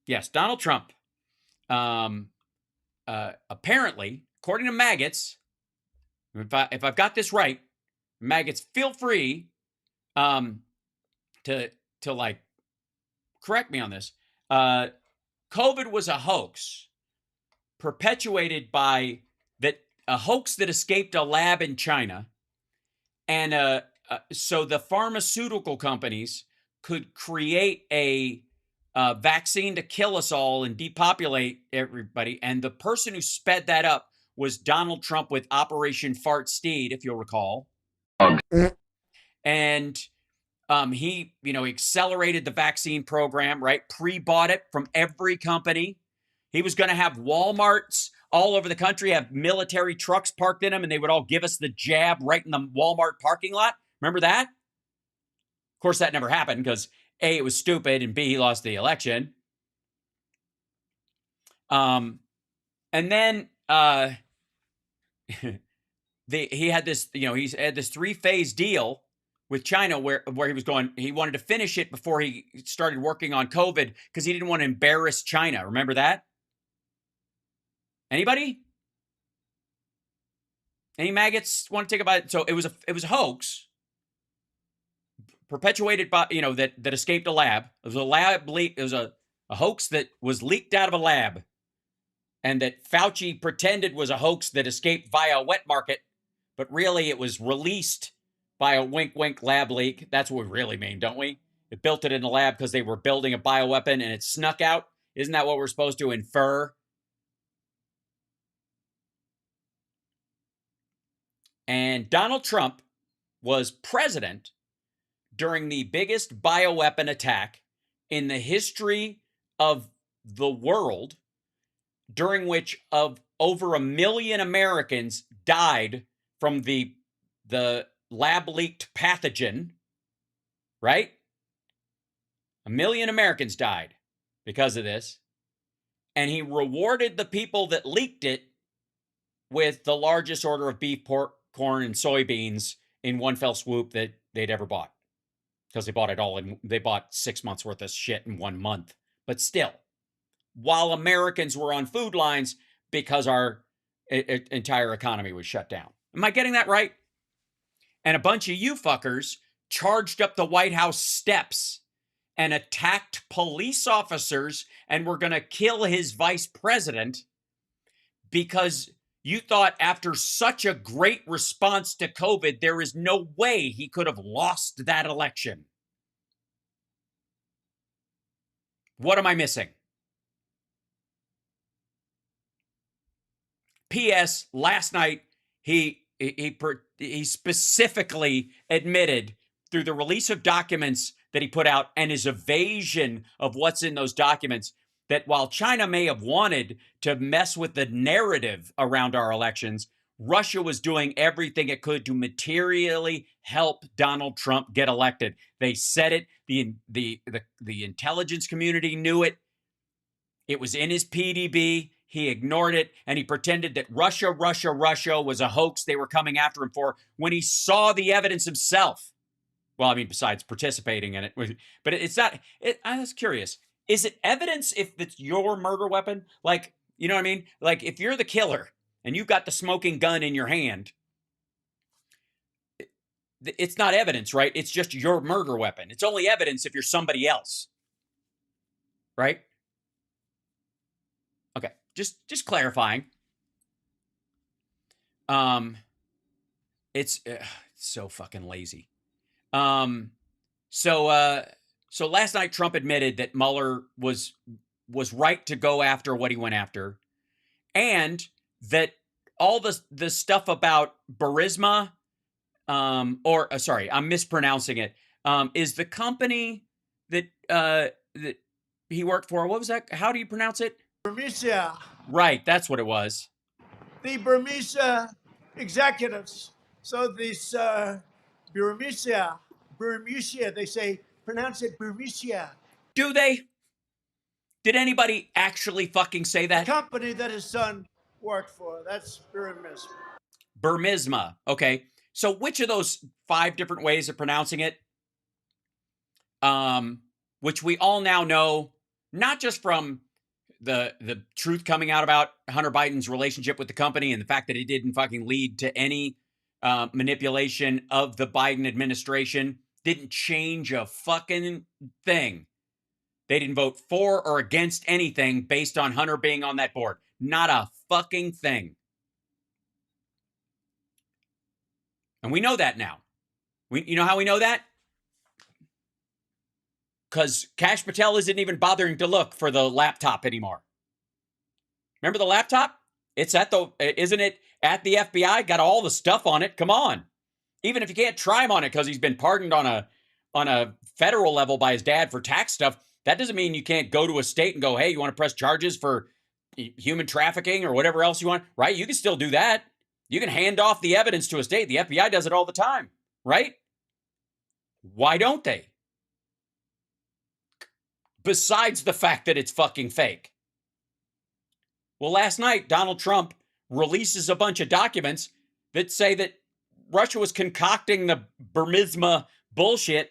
Yes, Donald Trump. Apparently, according to maggots, if I've got this right, maggots, feel free to correct me on this. COVID was a hoax perpetuated by a hoax that escaped a lab in China. And so the pharmaceutical companies could create a vaccine to kill us all and depopulate everybody. And the person who sped that up was Donald Trump with Operation Fart Steed, if you'll recall. And he, accelerated the vaccine program, right? Pre-bought it from every company. He was going to have Walmarts all over the country, have military trucks parked in them, and they would all give us the jab right in the Walmart parking lot. Remember that? Of course, that never happened because A, it was stupid, and B, he lost the election. And then he had this, he's had this three-phase deal with China where he was going, he wanted to finish it before he started working on COVID because he didn't want to embarrass China. Remember that? Anybody? Any maggots want to take about it? So it was a hoax perpetuated by, that escaped a lab. It was a lab leak. It was a hoax that was leaked out of a lab and that Fauci pretended was a hoax that escaped via a wet market, but really it was released by a wink, wink lab leak. That's what we really mean, don't we? It built it in the lab because they were building a bioweapon and it snuck out. Isn't that what we're supposed to infer? And Donald Trump was president during the biggest bioweapon attack in the history of the world, during which of over 1 million Americans died from the lab leaked pathogen, right? 1 million Americans died because of this. And he rewarded the people that leaked it with the largest order of beef, pork, corn, and soybeans in one fell swoop that they'd ever bought. Because they bought it all they bought 6 months worth of shit in 1 month. But still, while Americans were on food lines because our entire economy was shut down. Am I getting that right? And a bunch of you fuckers charged up the White House steps and attacked police officers and were going to kill his vice president because you thought after such a great response to COVID, there is no way he could have lost that election. What am I missing? P.S. Last night, he specifically admitted through the release of documents that he put out and his evasion of what's in those documents that while China may have wanted to mess with the narrative around our elections, Russia was doing everything it could to materially help Donald Trump get elected. They said it. The intelligence community knew it. It was in his PDB. He ignored it, and he pretended that Russia was a hoax they were coming after him for when he saw the evidence himself. Well, I mean, besides participating in it. But it's not, I was curious. Is it evidence if it's your murder weapon? Like, you know what I mean? Like, if you're the killer and you've got the smoking gun in your hand, it's not evidence, right? It's just your murder weapon. It's only evidence if you're somebody else. Right? Okay. Just clarifying. It's so fucking lazy. So last night Trump admitted that Mueller was right to go after what he went after, and that all the stuff about Burisma, sorry, I'm mispronouncing it, is the company that he worked for. What was that? How do you pronounce it? Burmecia. Right, that's what it was. The Burmecia executives. So this Burmecia, they say, pronounce it Burmecia. Do they? Did anybody actually fucking say that? The company that his son worked for. That's Burmecia. Burmisma. Okay. So which of those 5 different ways of pronouncing it, which we all now know, not just from the truth coming out about Hunter Biden's relationship with the company and the fact that it didn't fucking lead to any manipulation of the Biden administration, didn't change a fucking thing. They didn't vote for or against anything based on Hunter being on that board. Not a fucking thing. And we know that now. You know how we know that? Because Kash Patel isn't even bothering to look for the laptop anymore. Remember the laptop? Isn't it at the FBI? Got all the stuff on it. Come on. Even if you can't try him on it because he's been pardoned on a federal level by his dad for tax stuff, that doesn't mean you can't go to a state and go, hey, you want to press charges for human trafficking or whatever else you want, right? You can still do that. You can hand off the evidence to a state. The FBI does it all the time, right? Why don't they? Besides the fact that it's fucking fake. Well, last night, Donald Trump releases a bunch of documents that say that Russia was concocting the Burmisma bullshit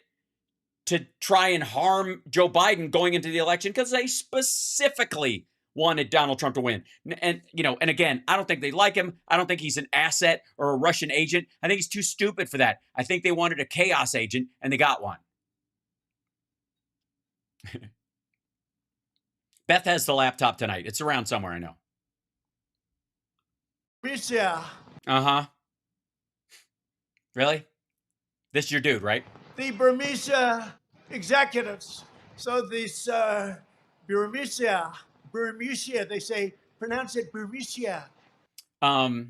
to try and harm Joe Biden going into the election because they specifically wanted Donald Trump to win. And again, I don't think they like him. I don't think he's an asset or a Russian agent. I think he's too stupid for that. I think they wanted a chaos agent and they got one. Beth has the laptop tonight. It's around somewhere, I know. Burmecia. Uh-huh. Really? This is your dude, right? The Burmecia executives. So this Burmecia, they say, pronounce it Burmecia. How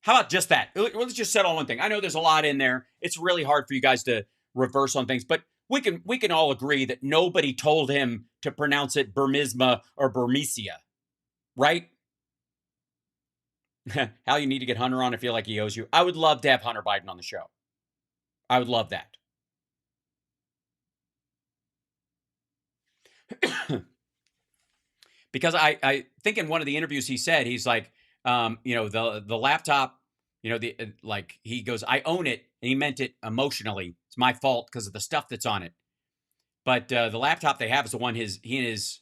about just that? Let's just settle on one thing. I know there's a lot in there. It's really hard for you guys to reverse on things, but we can all agree that nobody told him to pronounce it Burmisma or Burmecia, right? Hal, you need to get Hunter on. I feel like he owes you. I would love to have Hunter Biden on the show. I would love that. Because I think in one of the interviews he said, he's like, the laptop, he goes, I own it. And he meant it emotionally. It's my fault because of the stuff that's on it. But the laptop they have is the one he and his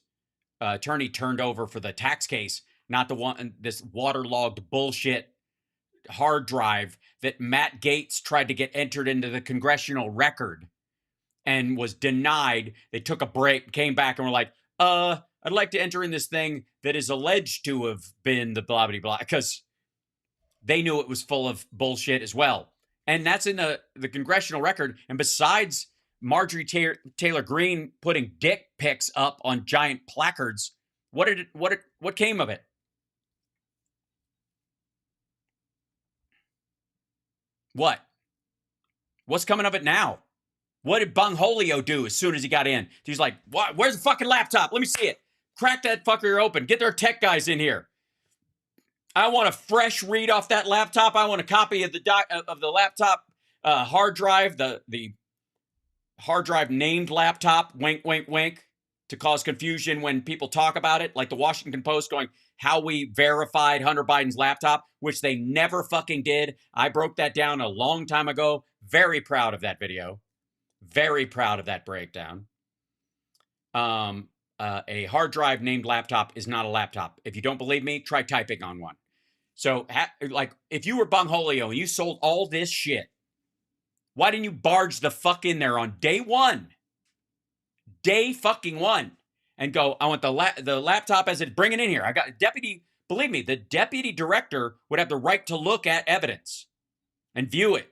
attorney turned over for the tax case, not the one, this waterlogged bullshit hard drive that Matt Gaetz tried to get entered into the congressional record and was denied. They took a break, came back, and were like, I'd like to enter in this thing that is alleged to have been the blah, blah, blah, because they knew it was full of bullshit as well. And that's in the congressional record. And besides Marjorie Taylor Greene putting dick pics up on giant placards, what came of it? What? What's coming of it now? What did Bungholio do as soon as he got in? He's like, what? Where's the fucking laptop? Let me see it. Crack that fucker open. Get their tech guys in here. I want a fresh read off that laptop. I want a copy of the laptop hard drive, the hard drive named laptop, wink, wink, wink, to cause confusion when people talk about it, like the Washington Post going, how we verified Hunter Biden's laptop, which they never fucking did. I broke that down a long time ago. Very proud of that video. Very proud of that breakdown. A hard drive named laptop is not a laptop. If you don't believe me, try typing on one. So, like, if you were Bungholio and you sold all this shit, why didn't you barge the fuck in there on day one? Day fucking one. And go, I want the laptop as it, bring it in here. I got deputy, believe me, the deputy director would have the right to look at evidence and view it.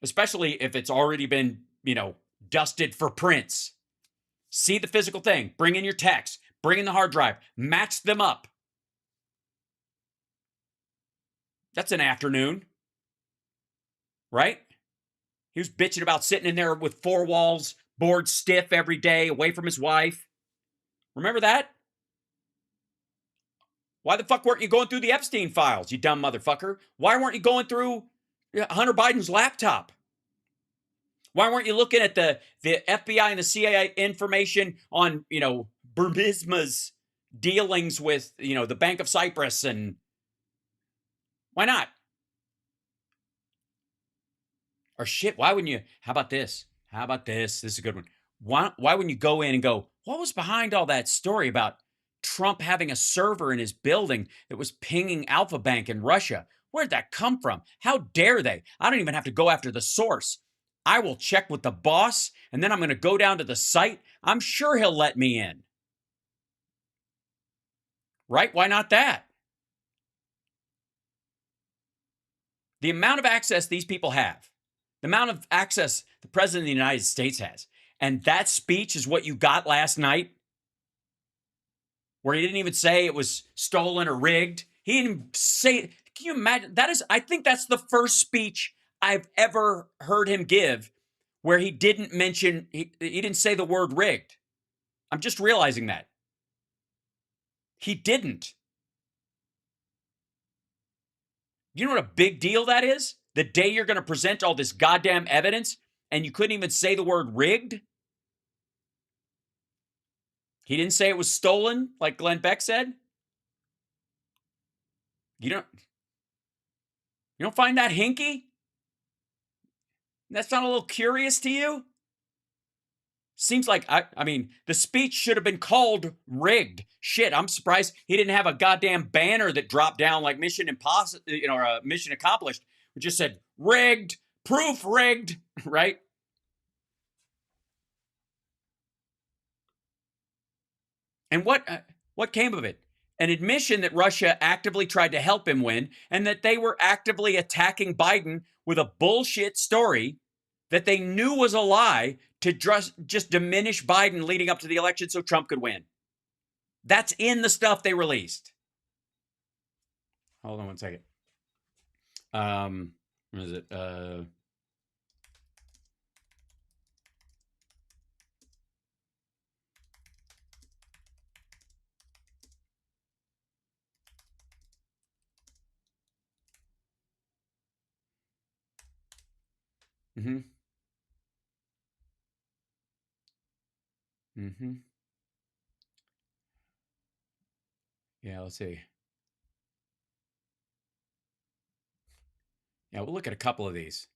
Especially if it's already been, dusted for prints. See the physical thing. Bring in your text. Bring in the hard drive. Match them up. That's an afternoon. Right? He was bitching about sitting in there with four walls, bored stiff every day, away from his wife. Remember that? Why the fuck weren't you going through the Epstein files, you dumb motherfucker? Why weren't you going through Hunter Biden's laptop? Why weren't you looking at the FBI and the CIA information on, Burisma's dealings with, the Bank of Cyprus, and why not? Or shit, why wouldn't you? How about this? This is a good one. Why wouldn't you go in and go, what was behind all that story about Trump having a server in his building that was pinging Alpha Bank in Russia? Where'd that come from? How dare they? I don't even have to go after the source. I will check with the boss, and then I'm going to go down to the site. I'm sure he'll let me in. Right? Why not that? The amount of access these people have, the amount of access the President of the United States has, and that speech is what you got last night, where he didn't even say it was stolen or rigged. He didn't say, can you imagine? I think that's the first speech I've ever heard him give where he didn't mention, he didn't say the word rigged. I'm just realizing that. He didn't. You know what a big deal that is? The day you're going to present all this goddamn evidence and you couldn't even say the word rigged? He didn't say it was stolen, like Glenn Beck said? You don't find that hinky? That's not a little curious to you? Seems like, I mean, the speech should have been called rigged. Shit, I'm surprised he didn't have a goddamn banner that dropped down like Mission Impossible, or Mission Accomplished, which just said rigged, proof rigged, right? And what came of it? An admission that Russia actively tried to help him win and that they were actively attacking Biden with a bullshit story that they knew was a lie to just diminish Biden leading up to the election so Trump could win. That's in the stuff they released. Hold on one second. What is it? Mm-hmm. Mm-hmm. Yeah, let's see. Yeah, we'll look at a couple of these.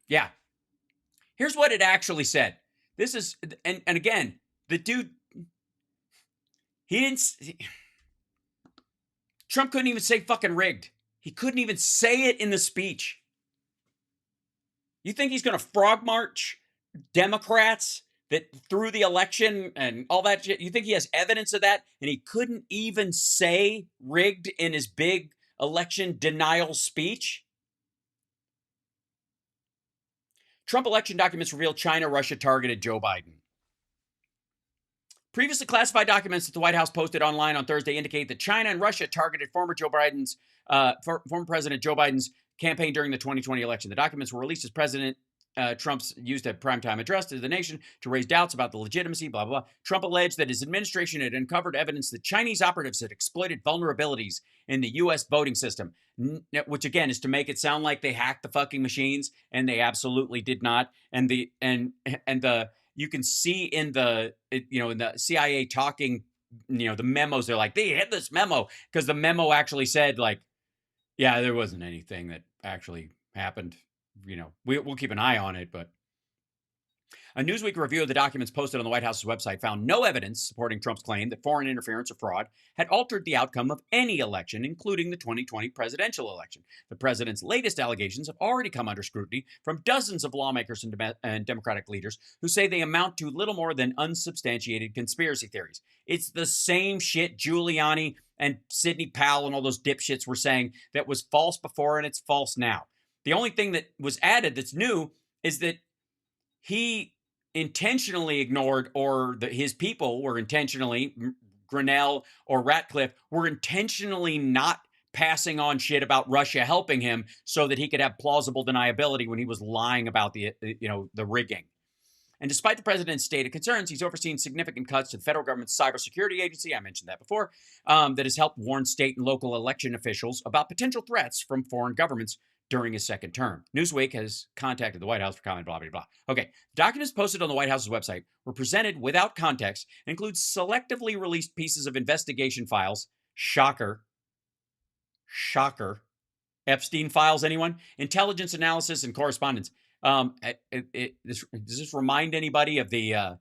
Yeah. Here's what it actually said. This is, and again, The dude, he didn't. Trump couldn't even say fucking rigged. He couldn't even say it in the speech. You think he's going to frog march Democrats that threw the election and all that shit? You think he has evidence of that? And he couldn't even say rigged in his big election denial speech? Trump election documents reveal China, Russia targeted Joe Biden. Previously classified documents that the White House posted online on Thursday indicate that China and Russia targeted former President Joe Biden's campaign during the 2020 election. The documents were released as President Trump's used a primetime address to the nation to raise doubts about the legitimacy, blah, blah, blah. Trump alleged that his administration had uncovered evidence that Chinese operatives had exploited vulnerabilities in the U.S. voting system, which again is to make it sound like they hacked the fucking machines, and they absolutely did not. And the you can see in the CIA talking, the memos, they're like, they had this memo, because the memo actually said, like, yeah, there wasn't anything that actually happened. We'll keep an eye on it, but a Newsweek review of the documents posted on the White House's website found no evidence supporting Trump's claim that foreign interference or fraud had altered the outcome of any election, including the 2020 presidential election. The president's latest allegations have already come under scrutiny from dozens of lawmakers and Democratic leaders who say they amount to little more than unsubstantiated conspiracy theories. It's the same shit Giuliani and Sidney Powell and all those dipshits were saying that was false before, and it's false now. The only thing that was added that's new is that he intentionally ignored, or his people were intentionally, Grinnell or Ratcliffe, were intentionally not passing on shit about Russia helping him so that he could have plausible deniability when he was lying about the rigging. And despite the president's stated concerns, he's overseen significant cuts to the federal government's cybersecurity agency, I mentioned that before, that has helped warn state and local election officials about potential threats from foreign governments during his second term. Newsweek has contacted the White House for comment, blah, blah, blah. Okay, documents posted on the White House's website were presented without context and include selectively released pieces of investigation files. Shocker. Epstein files, anyone? Intelligence analysis and correspondence. Does this remind anybody of the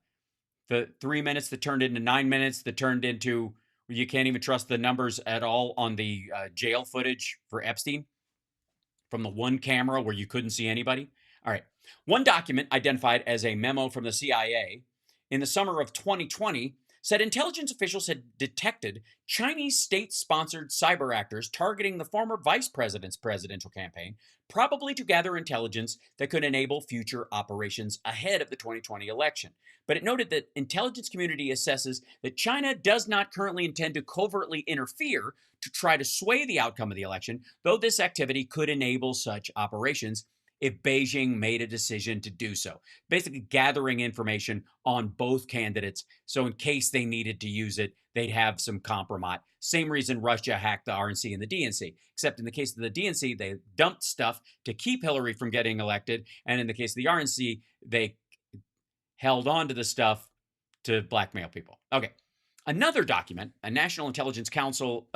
3 minutes that turned into 9 minutes that turned into, you can't even trust the numbers at all on the jail footage for Epstein? From the one camera where you couldn't see anybody? All right. One document identified as a memo from the CIA in the summer of 2020 said intelligence officials had detected Chinese state-sponsored cyber actors targeting the former vice president's presidential campaign, probably to gather intelligence that could enable future operations ahead of the 2020 election. But it noted that intelligence community assesses that China does not currently intend to covertly interfere to try to sway the outcome of the election, though this activity could enable such operations if Beijing made a decision to do so. Basically gathering information on both candidates, so in case they needed to use it, they'd have some compromise. Same reason Russia hacked the RNC and the DNC, except in the case of the DNC, they dumped stuff to keep Hillary from getting elected, and in the case of the RNC, they held on to the stuff to blackmail people. Okay. Another document, a National Intelligence Council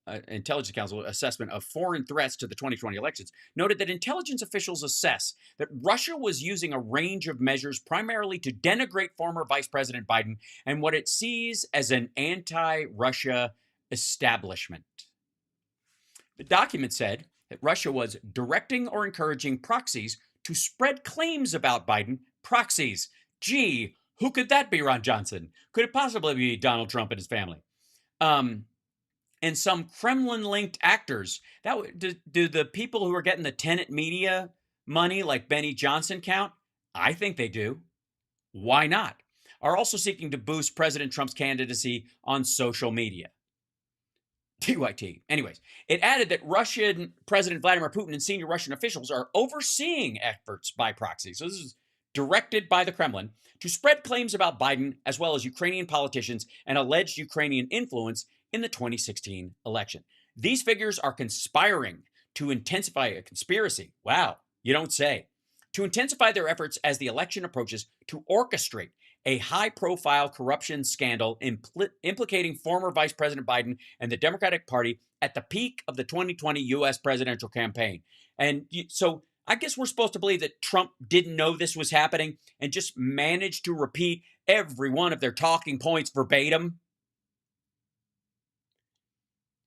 assessment of foreign threats to the 2020 elections, noted that intelligence officials assess that Russia was using a range of measures primarily to denigrate former Vice President Biden and what it sees as an anti-Russia establishment. The document said that Russia was directing or encouraging proxies to spread claims about Biden. Proxies. Gee, who could that be, Ron Johnson? Could it possibly be Donald Trump and his family? And some Kremlin-linked actors. Do the people who are getting the tenant media money, like Benny Johnson, count? I think they do. Why not? Are also seeking to boost President Trump's candidacy on social media. TYT. Anyways, it added that Russian President Vladimir Putin and senior Russian officials are overseeing efforts by proxy. So this is directed by the Kremlin to spread claims about Biden, as well as Ukrainian politicians and alleged Ukrainian influence in the 2016 election. These figures are conspiring to intensify a conspiracy. Wow, you don't say. To intensify their efforts as the election approaches to orchestrate a high-profile corruption scandal implicating former Vice President Biden and the Democratic Party at the peak of the 2020 U.S. presidential campaign. And so I guess we're supposed to believe that Trump didn't know this was happening and just managed to repeat every one of their talking points verbatim.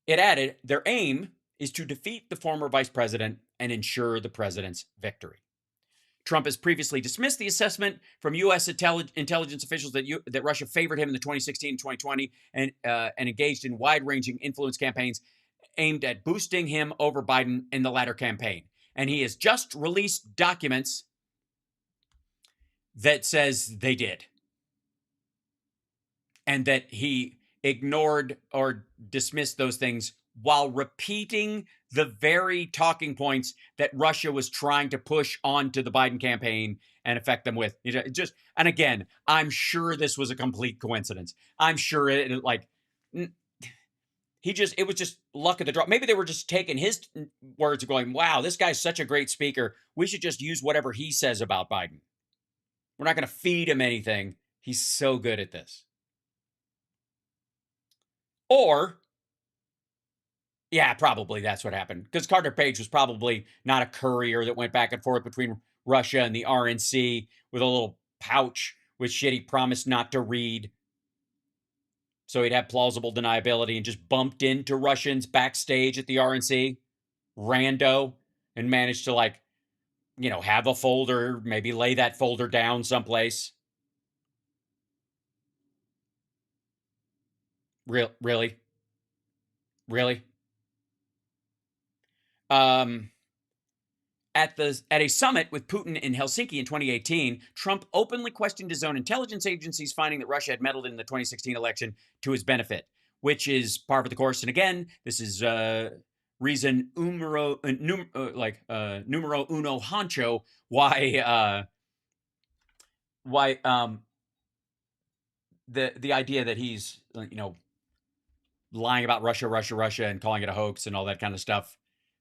It added, their aim is to defeat the former vice president and ensure the president's victory. Trump has previously dismissed the assessment from U.S. intelligence officials that Russia favored him in the 2016 and 2020 and engaged in wide-ranging influence campaigns aimed at boosting him over Biden in the latter campaign. And he has just released documents that says they did. And that he ignored or dismissed those things while repeating the very talking points that Russia was trying to push onto the Biden campaign and affect them with. And again, I'm sure this was a complete coincidence. I'm sure it was just luck of the draw. Maybe they were just taking his words and going, wow, this guy's such a great speaker. We should just use whatever he says about Biden. We're not going to feed him anything. He's so good at this. Or, yeah, probably that's what happened. Because Carter Page was probably not a courier that went back and forth between Russia and the RNC with a little pouch with shit he promised not to read. So he'd have plausible deniability and just bumped into Russians backstage at the RNC, rando, and managed to have a folder, maybe lay that folder down someplace. Really? At a summit with Putin in Helsinki in 2018, Trump openly questioned his own intelligence agencies, finding that Russia had meddled in the 2016 election to his benefit, which is par for the course. And again, this is reason numero uno honcho why the idea that he's lying about Russia, and calling it a hoax and all that kind of stuff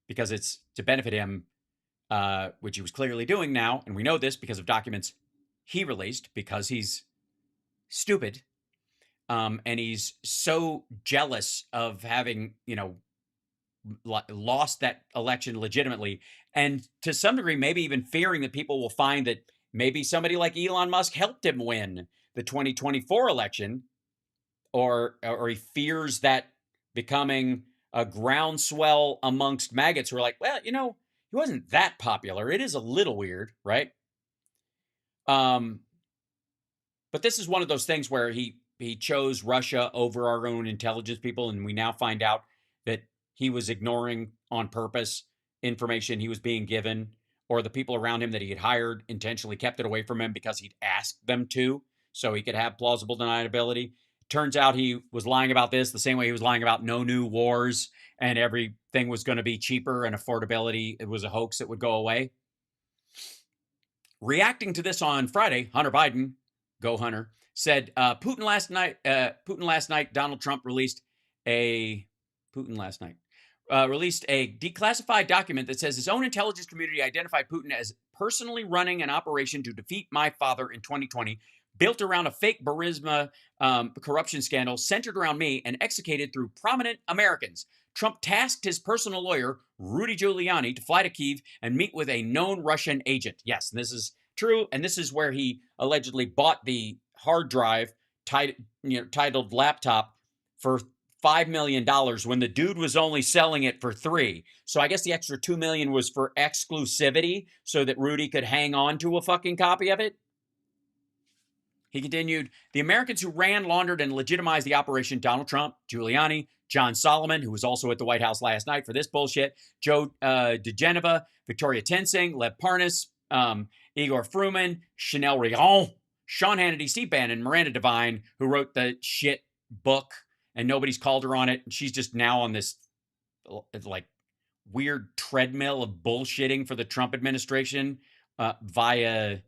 because it's to benefit him, which he was clearly doing now. And we know this because of documents he released because he's stupid. And he's so jealous of having, lost that election legitimately. And to some degree, maybe even fearing that people will find that maybe somebody like Elon Musk helped him win the 2024 election. Or he fears that becoming a groundswell amongst maggots who are like, well, he wasn't that popular. It is a little weird, right? But this is one of those things where he chose Russia over our own intelligence people, and we now find out that he was ignoring on purpose information he was being given, or the people around him that he had hired intentionally kept it away from him because he'd asked them to, so he could have plausible deniability. Turns out he was lying about this the same way he was lying about no new wars and everything was going to be cheaper and affordability. It was a hoax that would go away. Reacting to this on Friday, Hunter Biden, go Hunter, said Putin last night, Donald Trump released a declassified document that says his own intelligence community identified Putin as personally running an operation to defeat my father in 2020, built around a fake Burisma corruption scandal centered around me and executed through prominent Americans. Trump tasked his personal lawyer, Rudy Giuliani, to fly to Kyiv and meet with a known Russian agent. Yes, and this is true, and this is where he allegedly bought the hard drive titled laptop for $5 million when the dude was only selling it for $3 million. So I guess the extra $2 million was for exclusivity so that Rudy could hang on to a fucking copy of it. He continued, the Americans who ran, laundered, and legitimized the operation, Donald Trump, Giuliani, John Solomon, who was also at the White House last night for this bullshit, Joe DeGeneva, Victoria Tensing, Lev Parnas, Igor Fruman, Chanel Rigon, Sean Hannity, Steve Bannon, Miranda Devine, who wrote the shit book, and nobody's called her on it. And she's just now on this weird treadmill of bullshitting for the Trump administration via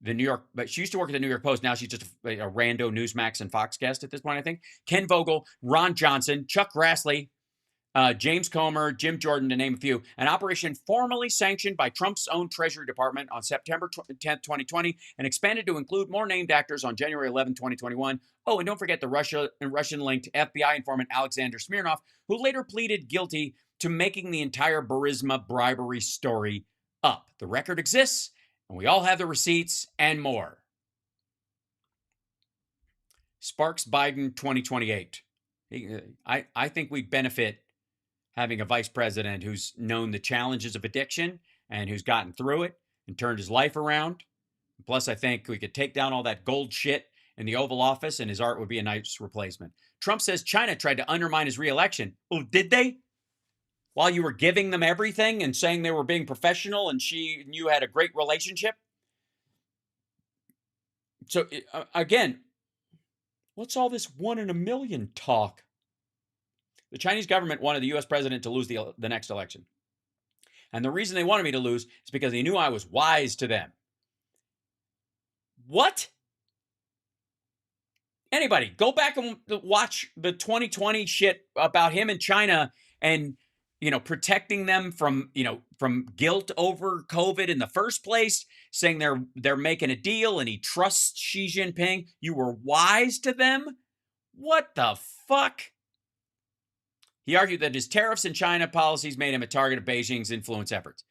the New York, but she used to work at the New York Post. Now she's just a rando Newsmax and Fox guest at this point, I think. Ken Vogel, Ron Johnson, Chuck Grassley, James Comer, Jim Jordan, to name a few. An operation formally sanctioned by Trump's own Treasury Department on September 10th, 2020, and expanded to include more named actors on January 11, 2021. Oh, and don't forget the Russian-linked FBI informant Alexander Smirnov, who later pleaded guilty to making the entire Burisma bribery story up. The record exists, and we all have the receipts and more. Sparks Biden 2028. I think we'd benefit having a vice president who's known the challenges of addiction and who's gotten through it and turned his life around. Plus, I think we could take down all that gold shit in the Oval Office and his art would be a nice replacement. Trump says China tried to undermine his reelection. Oh, did they? While you were giving them everything and saying they were being professional and you had a great relationship? So, again, what's all this 1 in a million talk? The Chinese government wanted the U.S. president to lose the next election. And the reason they wanted me to lose is because they knew I was wise to them. What? Anybody, go back and watch the 2020 shit about him and China and, protecting them from guilt over COVID in the first place, saying they're making a deal and he trusts Xi Jinping. You were wise to them? What the fuck? He argued that his tariffs and China policies made him a target of Beijing's influence efforts.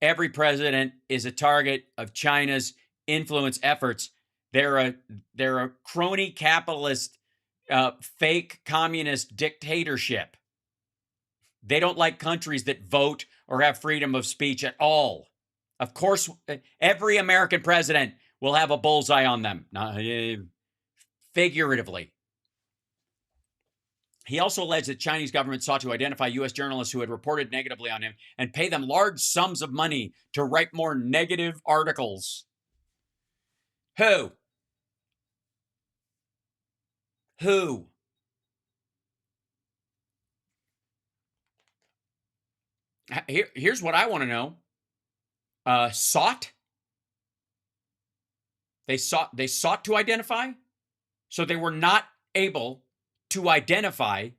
Every president is a target of China's influence efforts. They're a crony capitalist, fake communist dictatorship. They don't like countries that vote or have freedom of speech at all. Of course, every American president will have a bullseye on them, figuratively. He also alleged that Chinese government sought to identify U.S. journalists who had reported negatively on him and pay them large sums of money to write more negative articles. Who? Here's what I want to know. Sought? They sought to identify? So they were not able to identify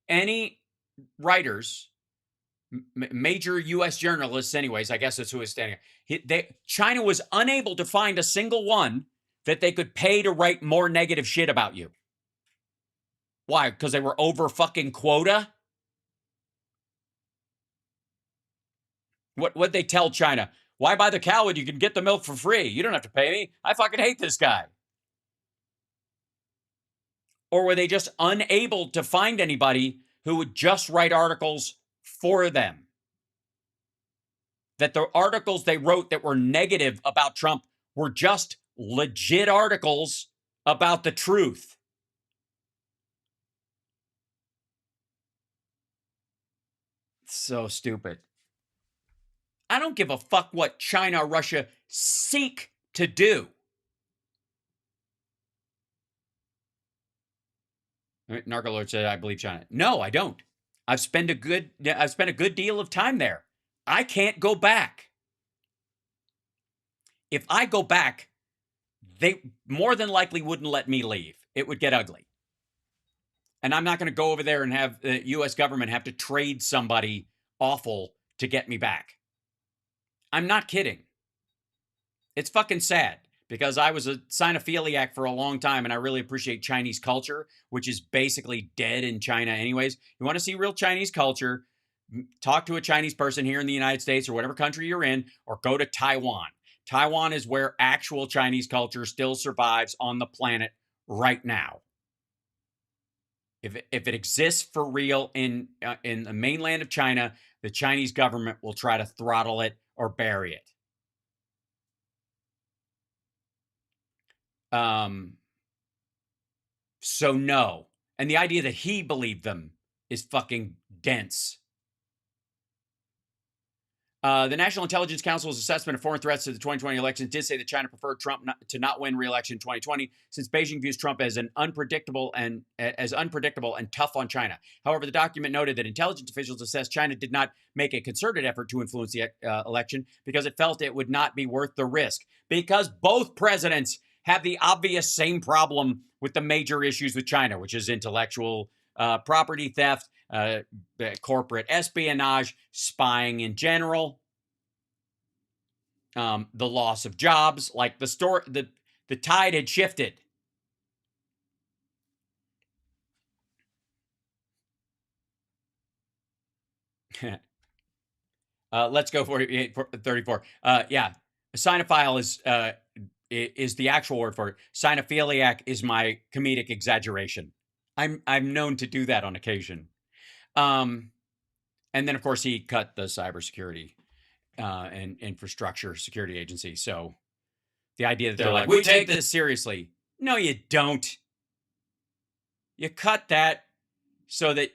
any writers, major U.S. journalists anyways, I guess that's who is standing here. China was unable to find a single one that they could pay to write more negative shit about you. Why? Because they were over fucking quota? What'd they tell China? Why buy the cow when you can get the milk for free? You don't have to pay me. I fucking hate this guy. Or were they just unable to find anybody who would just write articles for them? That the articles they wrote that were negative about Trump were just legit articles about the truth. So stupid. I don't give a fuck what China or Russia seek to do. Narcolord said, I believe China. No, I don't. I've spent a good deal of time there. I can't go back. If I go back, they more than likely wouldn't let me leave. It would get ugly. And I'm not going to go over there and have the U.S. government have to trade somebody awful to get me back. I'm not kidding. It's fucking sad. Because I was a Sinophiliac for a long time, and I really appreciate Chinese culture, which is basically dead in China anyways. You want to see real Chinese culture, talk to a Chinese person here in the United States or whatever country you're in, or go to Taiwan. Taiwan is where actual Chinese culture still survives on the planet right now. If it exists for real in the mainland of China, the Chinese government will try to throttle it or bury it. So no. And the idea that he believed them is fucking dense. The National Intelligence Council's assessment of foreign threats to the 2020 election did say that China preferred Trump to not win re-election in 2020, since Beijing views Trump as unpredictable and tough on China. However, the document noted that intelligence officials assessed China did not make a concerted effort to influence the election because it felt it would not be worth the risk. Because both presidents have the obvious same problem with the major issues with China, which is intellectual property theft, corporate espionage, spying in general, the loss of jobs. Like the tide had shifted. Let's go for 34. Yeah, a Sinophile is is the actual word for it. Cynophiliac is my comedic exaggeration. I'm known to do that on occasion. And then of course he cut the cybersecurity and infrastructure security agency. So the idea that they're like, we take this seriously. No, you don't. You cut that so that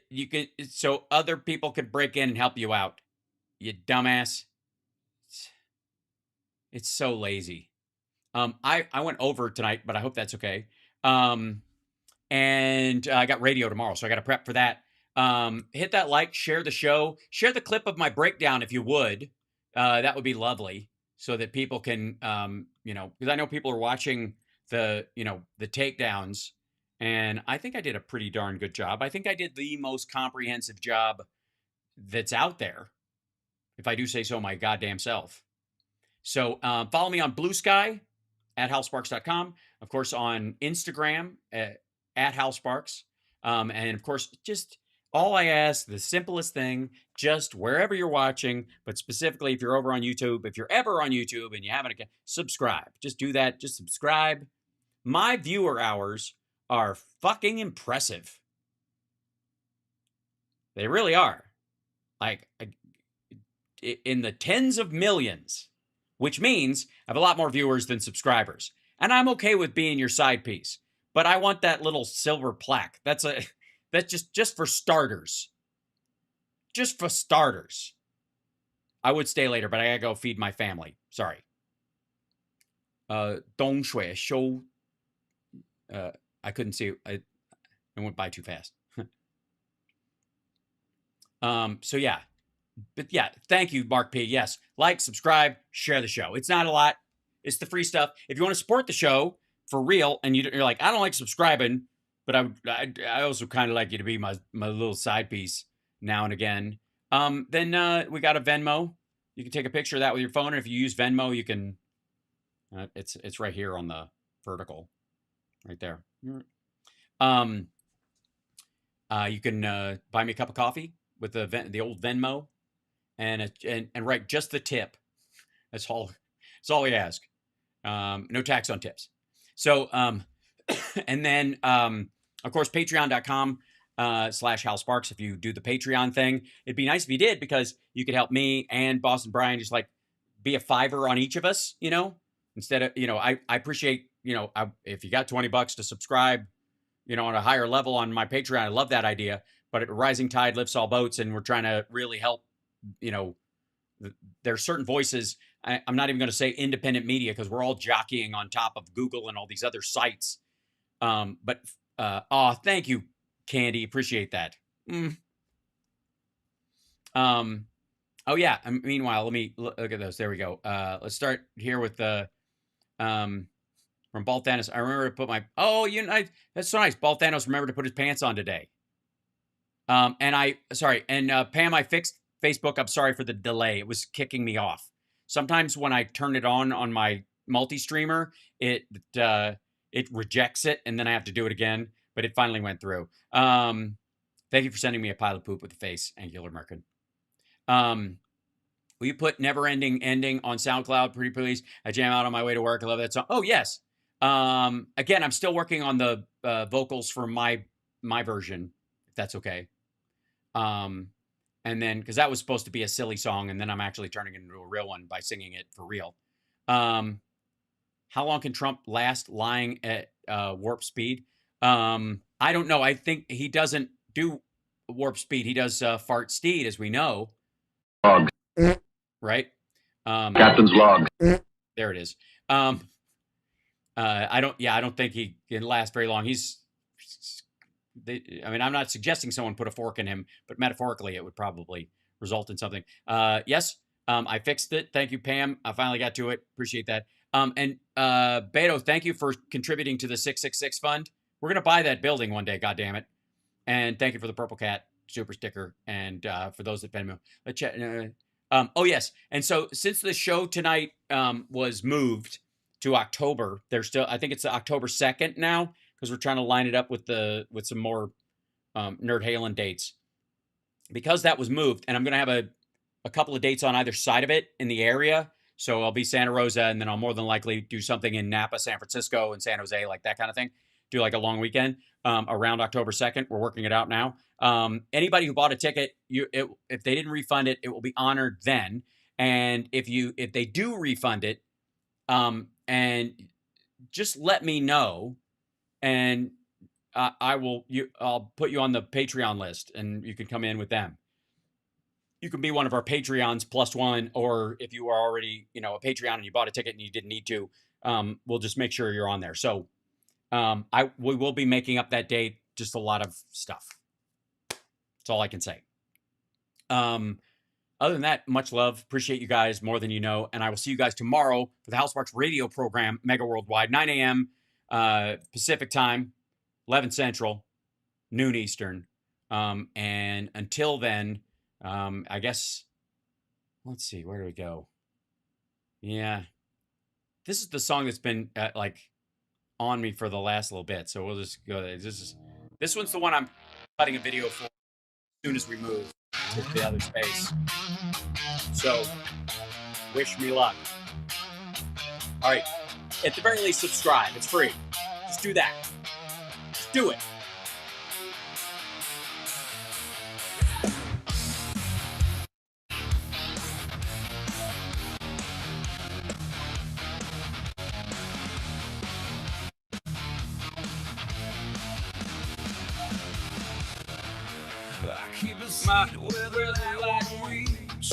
so other people could break in and help you out. You dumbass. It's so lazy. I went over tonight, but I hope that's okay. And I got radio tomorrow, so I got to prep for that. Hit that like, share the show, share the clip of my breakdown if you would. That would be lovely, so that people can, because I know people are watching the takedowns, and I think I did a pretty darn good job. I think I did the most comprehensive job that's out there, if I do say so my goddamn self. So follow me on Blue Sky at halsparks.com. Of course, on Instagram at halsparks. And of course, just all I ask, the simplest thing, just wherever you're watching, but specifically if you're over on YouTube, if you're ever on YouTube and you haven't, subscribe. Just do that. Just subscribe. My viewer hours are fucking impressive. They really are. Like, in the tens of millions, which means I have a lot more viewers than subscribers. And I'm okay with being your side piece, but I want that little silver plaque. That's just for starters. Just for starters. I would stay later, but I gotta go feed my family. Sorry. Dong Shui Show. I couldn't see it. It went by too fast. So yeah. But yeah, thank you, Mark P. Yes, like, subscribe, share the show. It's not a lot. It's the free stuff. If you want to support the show for real, and you're like, I don't like subscribing, but I also kind of like you to be my little side piece now and again. Then we got a Venmo. You can take a picture of that with your phone, and if you use Venmo, you can. It's right here on the vertical, right there. You can buy me a cup of coffee with the old Venmo. And write just the tip. That's all we ask. No tax on tips. So, and then, of course, patreon.com /HalSparks. If you do the Patreon thing, it'd be nice if you did, because you could help me and Boston Brian just like be a $5 on each of us, instead of, I appreciate, if you got $20 to subscribe, on a higher level on my Patreon, I love that idea, but a rising tide lifts all boats, and we're trying to really help. There are certain voices. I'm not even going to say independent media, because we're all jockeying on top of Google and all these other sites. But thank you, Candy. Appreciate that. Oh yeah. Meanwhile, let me look at those. There we go. Let's start here with the from Ball Thanos. I remember to put my that's so nice. Ball Thanos remembered to put his pants on today. And Pam, I fixed Facebook. I'm sorry for the delay. It was kicking me off. Sometimes when I turn it on my multi-streamer, it rejects it, and then I have to do it again. But it finally went through. Thank you for sending me a pile of poop with the face, Angular Merkin. Will you put Never Ending Ending on SoundCloud, pretty please? I jam out on my way to work. I love that song. Oh, yes. Again, I'm still working on the vocals for my version, if that's okay. And then, because that was supposed to be a silly song, and then I'm actually turning it into a real one by singing it for real. How long can Trump last lying at warp speed? I don't know. I think he doesn't do warp speed. He does fart steed, as we know. Log. Right? Captain's log. There it is. I don't think he can last very long. I'm not suggesting someone put a fork in him, but metaphorically, it would probably result in something. Yes, I fixed it. Thank you, Pam. I finally got to it. Appreciate that. And Beto, thank you for contributing to the 666 fund. We're going to buy that building one day, goddammit. And thank you for the Purple Cat super sticker. And for those that Venmo. Let's chat. Oh, yes. And so since the show tonight was moved to October, I think it's October 2nd now, because we're trying to line it up with some more Nerd Halen dates. Because that was moved, and I'm going to have a couple of dates on either side of it in the area. So I'll be Santa Rosa, and then I'll more than likely do something in Napa, San Francisco, and San Jose, like that kind of thing. Do like a long weekend around October 2nd. We're working it out now. Anybody who bought a ticket, if they didn't refund it, it will be honored then. And if they do refund it, and just let me know, and I'll put you on the Patreon list, and you can come in with them. You can be one of our Patreons +1, or if you are already, a Patreon and you bought a ticket and you didn't need to, we'll just make sure you're on there. So we will be making up that date. Just a lot of stuff. That's all I can say. Other than that, much love. Appreciate you guys more than you know. And I will see you guys tomorrow for the Hal Sparks radio program, Mega Worldwide, 9 a.m. Pacific time, 11 Central, noon Eastern. And until then, I guess, let's see, where do we go? Yeah. This is the song that's been on me for the last little bit. So we'll just go there. This one's the one I'm cutting a video for as soon as we move to the other space. So wish me luck. All right. At the very least, subscribe. It's free. Just do that. Just do it. Keep it sweet where the light reach.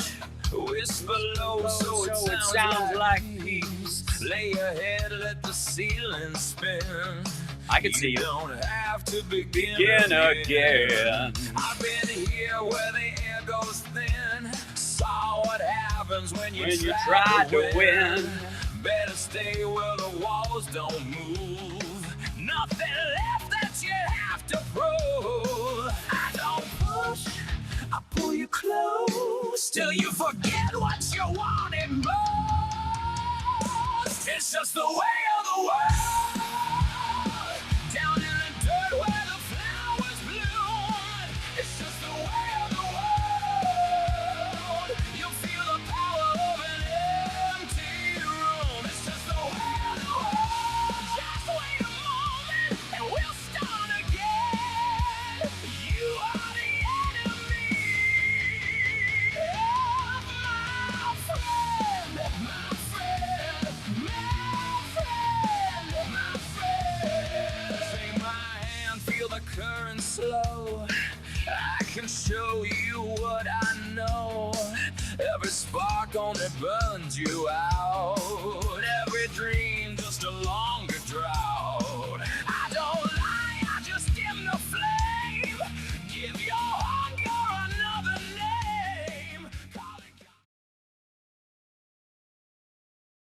Whisper low so it sounds like peace. Lay your head, let the ceiling spin. I can see you. Don't have to begin again. I've been here where the air goes thin. Saw what happens when you try to win. Better stay where the walls don't move. Nothing left that you have to prove. I don't push, I pull you close till you forget what you wanted most. It's just the way of the world. Down in the dirt where the flowers bloom. It's just the way of the world. You'll feel the power of an empty room. It's just the way of the world. Just wait a moment and we'll start again. You are the enemy of my friend, my friend, my friend, my friend. Take my hand, feel the current slow. I can show you what I know. Every spark only burns you out.